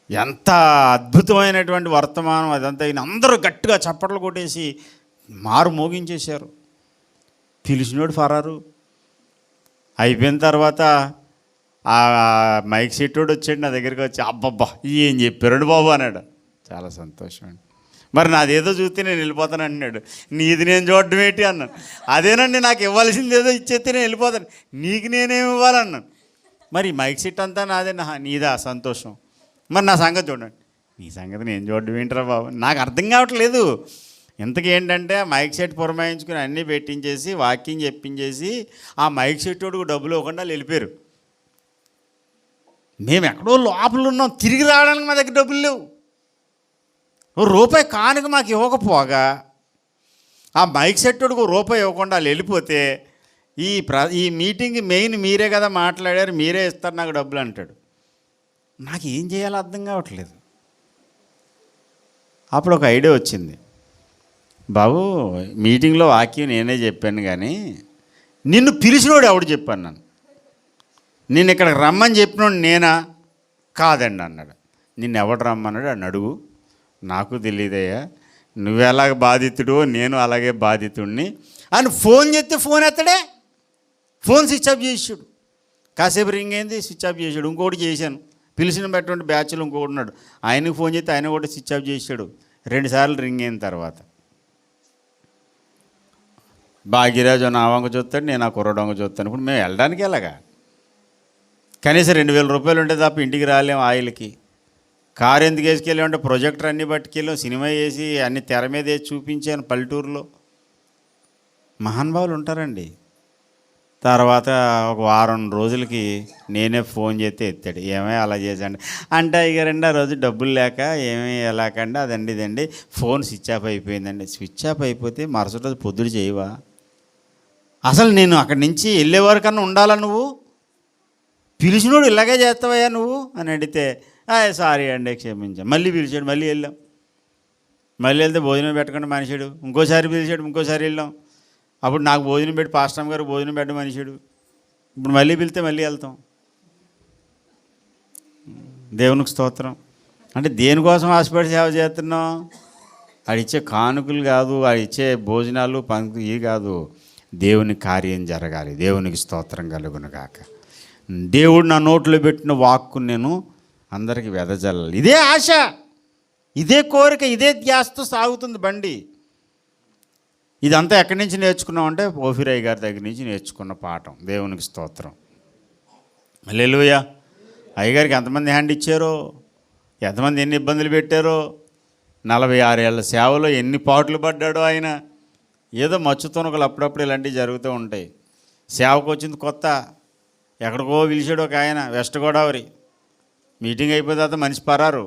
ఎంత అద్భుతమైనటువంటి వర్తమానం అదంతా. అందరూ గట్టిగా చప్పట్లు కొట్టేసి మారు మోగించేశారు. పిలిచినోడు ఫరారు. అయిపోయిన తర్వాత ఆ మైక్ సెట్టోడు వచ్చాడు నా దగ్గరికి వచ్చి, అబ్బబ్బా ఏం చెప్పాడు బాబు అన్నాడు. చాలా సంతోషం అండి. మరి నాదేదో చూస్తే నేను వెళ్ళిపోతాను అంటున్నాడు. నీది నేను చూడడం ఏంటి అన్నాను. అదేనండి నాకు ఇవ్వాల్సింది ఏదో ఇచ్చేస్తే నేను వెళ్ళిపోతాను, నీకు నేనేమి ఇవ్వాలన్నాను. మరి మైక్ సెట్ అంతా నాదే. నీదా? సంతోషం. మరి నా సంగతి చూడండి. నీ సంగతి నేను చూడడం ఏంటరా బాబు, నాకు అర్థం కావట్లేదు. ఇంతకీ ఏంటంటే మైక్ సెట్ పురమాయించుకుని అన్నీ పెట్టించేసి వాకింగ్ చెప్పించేసి ఆ మైక్ సెట్ వాడికి డబ్బులు ఇవ్వకుండా వెళ్ళిపోయారు. మేము ఎక్కడో లోపల ఉన్నాం, తిరిగి రావడానికి మా దగ్గర డబ్బులు లేవు. రూపాయి కానుక మాకు ఇవ్వకపోగా ఆ మైక్ సెట్ వాడికి రూపాయి ఇవ్వకుండా వాళ్ళు వెళ్ళిపోతే ఈ మీటింగ్ మెయిన్ మీరే కదా మాట్లాడారు, మీరే ఇస్తారు నాకు డబ్బులు అంటాడు. నాకు ఏం చేయాలో అర్థం కావట్లేదు. అప్పుడు ఒక ఐడియా వచ్చింది. బాబు మీటింగ్లో వాక్యం నేనే చెప్పాను, కానీ నిన్ను పిలిచినోడు ఎవడు చెప్పాను నన్ను, నేను ఇక్కడికి రమ్మని చెప్పినోడు నేనా? కాదండి అన్నాడు. నిన్ను ఎవడు రమ్మన్నాడు అని అడుగు. నాకు తెలియదయ్యా, నువ్వెలాగ బాధితుడు నేను అలాగే బాధితుడిని అని ఫోన్ చేస్తే ఫోన్ ఎత్తడే, ఫోన్ స్విచ్ ఆఫ్ చేసాడు. కాసేపు రింగ్ అయింది, స్విచ్ ఆఫ్ చేసాడు. ఇంకోటి చేశాను, పిలిచిన బట్టి బ్యాచ్లో ఇంకోటి ఉన్నాడు, ఆయనకు ఫోన్ చేస్తే ఆయన కూడా స్విచ్ ఆఫ్ చేసాడు. 2 సార్లు రింగ్ అయిన తర్వాత భాగ్యరాజు నా వంక చూస్తాడు, నేను ఆ కుర్రడొంగ చూస్తాను. ఇప్పుడు మేము వెళ్ళడానికి ఎలాగా? కనీసం 2000 రూపాయలు ఉంటే తప్ప ఇంటికి రాలేం. ఆయిల్కి కారు ఎందుకు వేసుకెళ్ళామంటే ప్రొజెక్టర్ అన్నీ పట్టుకెళ్ళాం, సినిమా వేసి అన్ని తెర మీద వేసి చూపించాను పల్లెటూరులో. మహానుభావులు ఉంటారండి. తర్వాత ఒక వారం రోజులకి నేనే ఫోన్ చేస్తే ఎత్తాడు. ఏమై అలా చేశాండి అంటే, అయ్యారండి ఆ రోజు డబ్బులు లేక ఏమీ ఎలాకండి అదండి ఇదండి, ఫోన్ స్విచ్ ఆఫ్ అయిపోయిందండి. స్విచ్ ఆఫ్ అయిపోతే మరుసటి రోజు పొద్దుడు చేయవా? అసలు నేను అక్కడి నుంచి వెళ్ళేవారికన్నా ఉండాలా? నువ్వు పిలిచినోడు ఇలాగే చేస్తావయ్యా నువ్వు అని అడిగితే, సారీ అండి క్షమించాం. మళ్ళీ పిలిచాడు, మళ్ళీ వెళ్ళాం. మళ్ళీ వెళ్తే భోజనం పెట్టకుండా మనిషిడు. ఇంకోసారి పిలిచాడు, ఇంకోసారి వెళ్ళాం. అప్పుడు నాకు భోజనం పెట్టి పాస్టమ్ గారు భోజనం పెట్ట మనిషిడు. ఇప్పుడు మళ్ళీ పిలితే మళ్ళీ వెళ్తాం. దేవునికి స్తోత్రం. అంటే దేనికోసం ఆశపడి సేవ చేస్తున్నాం? ఆడిచ్చే కానుకలు కాదు, ఆడిచ్చే భోజనాలు పంక్తి ఇవి కాదు. దేవుని కార్యం జరగాలి. దేవునికి స్తోత్రం కలుగును గాక. దేవుడు నా నోట్లో పెట్టిన వాక్కు నేను అందరికీ వెదజల్లాలి. ఇదే ఆశ, ఇదే కోరిక, ఇదే ధ్యాసతో సాగుతుంది బండి. ఇదంతా ఎక్కడి నుంచి నేర్చుకున్నామంటే ఓఫిరయ్య గారి దగ్గర నుంచి నేర్చుకున్న పాఠం. దేవునికి స్తోత్రం. హల్లెలూయా. అయ్యగారికి ఎంతమంది హ్యాండ్ ఇచ్చారో, ఎంతమంది ఎన్ని ఇబ్బందులు పెట్టారో, 46 ఏళ్ళ సేవలో ఎన్ని పాటలు పడ్డాడో ఆయన. ఏదో మచ్చు తునకలు అప్పుడప్పుడు ఇలాంటివి జరుగుతూ ఉంటాయి. సేవకు వచ్చింది కొత్త, ఎక్కడికో పిలిచాడు ఒక ఆయన, వెస్ట్ గోదావరి. మీటింగ్ అయిపోయిన తర్వాత మనిషి పరారు.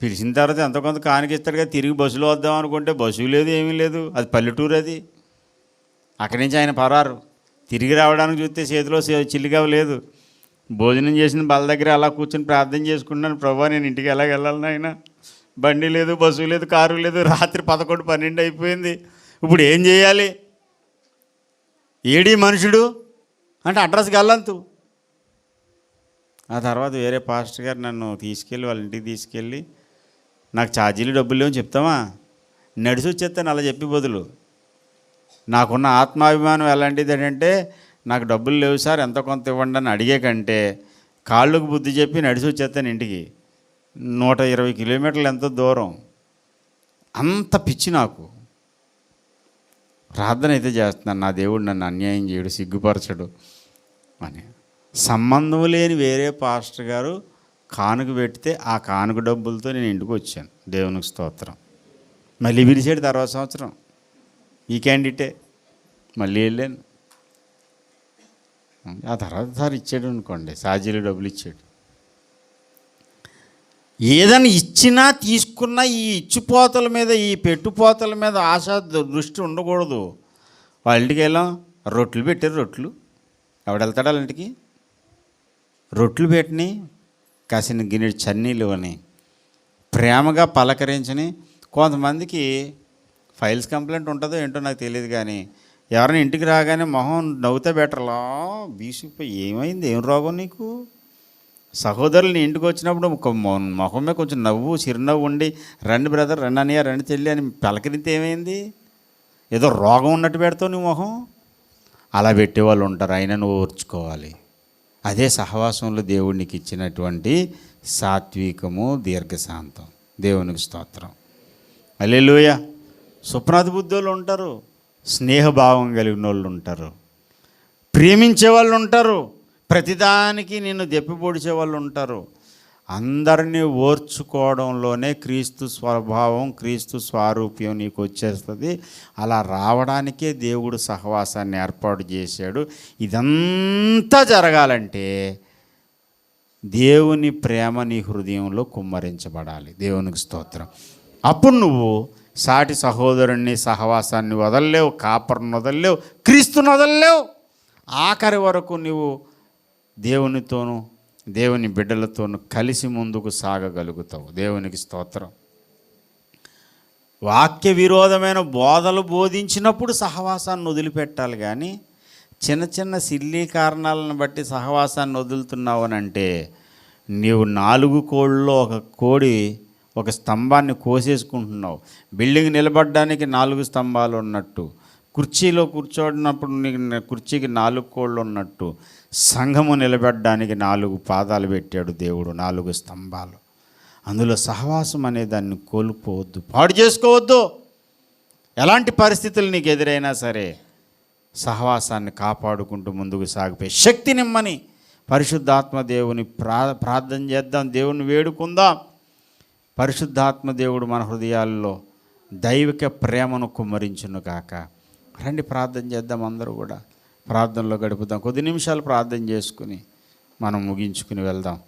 పిలిచిన తర్వాత ఎంతో కొంత కానికిస్తాడు కదా, తిరిగి బస్సులో వద్దాం అనుకుంటే బస్సు లేదు, ఏమీ లేదు. అది పల్లెటూరు. అది అక్కడి నుంచి ఆయన పరారు. తిరిగి రావడానికి చూస్తే చేతిలో చిల్లిగా లేదు. భోజనం చేసిన బల్ల దగ్గర అలా కూర్చొని ప్రార్థన చేసుకున్నాను, ప్రభువా నేను ఇంటికి ఎలాగ వెళ్ళాలి నాయన, బండి లేదు, బస్సు లేదు, కారు లేదు. రాత్రి 11, 12 అయిపోయింది. ఇప్పుడు ఏం చేయాలి? ఏడీ మనుషుడు అంటే అడ్రస్కి వెళ్ళంతు. ఆ తర్వాత వేరే పాస్టర్ గారు నన్ను తీసుకెళ్ళి వాళ్ళ ఇంటికి తీసుకెళ్ళి, నాకు ఛార్జీలు డబ్బులు లేవని చెప్తామా, నడిచి వచ్చేస్తాను అలా చెప్పి బదులు. నాకున్న ఆత్మాభిమానం ఎలాంటిది అంటే, నాకు డబ్బులు లేవు సార్ ఎంతో కొంత ఇవ్వండి అని అడిగే కంటే కాళ్ళకు బుద్ధి చెప్పి నడిచి వచ్చేస్తాను ఇంటికి. 120 కిలోమీటర్లు ఎంతో దూరం. అంత పిచ్చి నాకు. ప్రార్థన అయితే చేస్తున్నాను, నా దేవుడు నన్ను అన్యాయం చేయడు, సిగ్గుపరచడు అని. సంబంధం లేని వేరే పాస్టర్ గారు కానుక పెడితే ఆ కానుక డబ్బులతో నేను ఇంటికి వచ్చాను. దేవునికి స్తోత్రం. మళ్ళీ పిలిచాడు తర్వాత సంవత్సరం, ఈ క్యాండిడేటే. మళ్ళీ వెళ్ళాను. ఆ తర్వాత సార్ ఇచ్చాడు అనుకోండి, ఛార్జీలు డబ్బులు ఇచ్చాడు. ఏదైనా ఇచ్చినా తీసుకున్నా ఈ ఇచ్చిపోతల మీద, ఈ పెట్టుపోతల మీద ఆశ దృష్టి ఉండకూడదు. వాళ్ళ ఇంటికి వెళ్ళాం, రొట్టెలు పెట్టారు. రొట్టెలు ఎవడెళ్తాడు వాళ్ళ ఇంటికి? రొట్టెలు పెట్టిని, కాసిన గిన్నెడు చన్నీళ్ళు అని ప్రేమగా పలకరించని. కొంతమందికి ఫైల్స్ కంప్లైంట్ ఉంటుందో ఏంటో నాకు తెలియదు, కానీ ఎవరైనా ఇంటికి రాగానే మొహం నవ్వుతా బెటర్లా బీసిపోయి, ఏమైంది, ఏం రోగం నీకు? సహోదరులు నీ ఇంటికి వచ్చినప్పుడు మొహమే కొంచెం నవ్వు, చిరునవ్వు ఉండి, రండి బ్రదర్, రండి అన్నయ్య, రండి చెల్లి అని పలకరితే ఏమైంది? ఏదో రోగం ఉన్నట్టు పెడతావు నీ మొహం. అలా పెట్టేవాళ్ళు ఉంటారు, అయినా నువ్వు ఓర్చుకోవాలి. అదే సహవాసంలో దేవుడు నీకు ఇచ్చినటువంటి సాత్వికము, దీర్ఘశాంతం. దేవునికి స్తోత్రం. హల్లెలూయా. సుప్నాథ బుద్ధులు ఉంటారు, స్నేహభావం కలిగిన వాళ్ళు ఉంటారు, ప్రేమించే వాళ్ళు ఉంటారు, ప్రతిదానికి నిన్ను దెప్పిపొడిచే వాళ్ళు ఉంటారు. అందరినీ ఓర్చుకోవడంలోనే క్రీస్తు స్వభావం, క్రీస్తు స్వారూప్యం నీకు వచ్చేస్తుంది. అలా రావడానికే దేవుడు సహవాసాన్ని ఏర్పాటు చేశాడు. ఇదంతా జరగాలంటే దేవుని ప్రేమ నీ హృదయంలో కుమ్మరించబడాలి. దేవునికి స్తోత్రం. అప్పుడు నువ్వు సాటి సహోదరుణ్ణి, సహవాసాన్ని వదలలేవు, కాపర్ను వదలలేవు, క్రీస్తుని వదలలేవు. ఆఖరి వరకు నువ్వు దేవునితోనూ దేవుని బిడ్డలతోనూ కలిసి ముందుకు సాగగలుగుతావు. దేవునికి స్తోత్రం. వాక్య విరోధమైన బోధలు బోధించినప్పుడు సహవాసాన్ని వదిలిపెట్టాలి. కానీ చిన్న చిన్న సిల్లీ కారణాలను బట్టి సహవాసాన్ని వదులుతున్నావు అని అంటే నీవు 4 కోళ్ళలో ఒక కోడి ఒక స్తంభాన్ని కోసేసుకుంటున్నావు. బిల్డింగ్ నిలబడడానికి 4 స్తంభాలు ఉన్నట్టు, కుర్చీలో కూర్చోడినప్పుడు నీకు కుర్చీకి 4 కోళ్ళు ఉన్నట్టు, సంఘము నిలబెట్టడానికి 4 పాదాలు పెట్టాడు దేవుడు, 4 స్తంభాలు. అందులో సహవాసం అనే దాన్ని కోల్పోవద్దు, పాడు చేసుకోవద్దు. ఎలాంటి పరిస్థితులు నీకు ఎదురైనా సరే సహవాసాన్ని కాపాడుకుంటూ ముందుకు సాగిపోయి శక్తినిమ్మని పరిశుద్ధాత్మ దేవుని ప్రార్థన చేద్దాం, దేవుని వేడుకుందాం. పరిశుద్ధాత్మ దేవుడు మన హృదయాల్లో దైవిక ప్రేమను కుమ్మరించును కాక. రండి ప్రార్థన చేద్దాం, అందరూ కూడా ప్రార్థనలో గడుపుదాం. కొద్ది నిమిషాలు ప్రార్థన చేసుకుని మనం ముగించుకుని వెళ్దాం.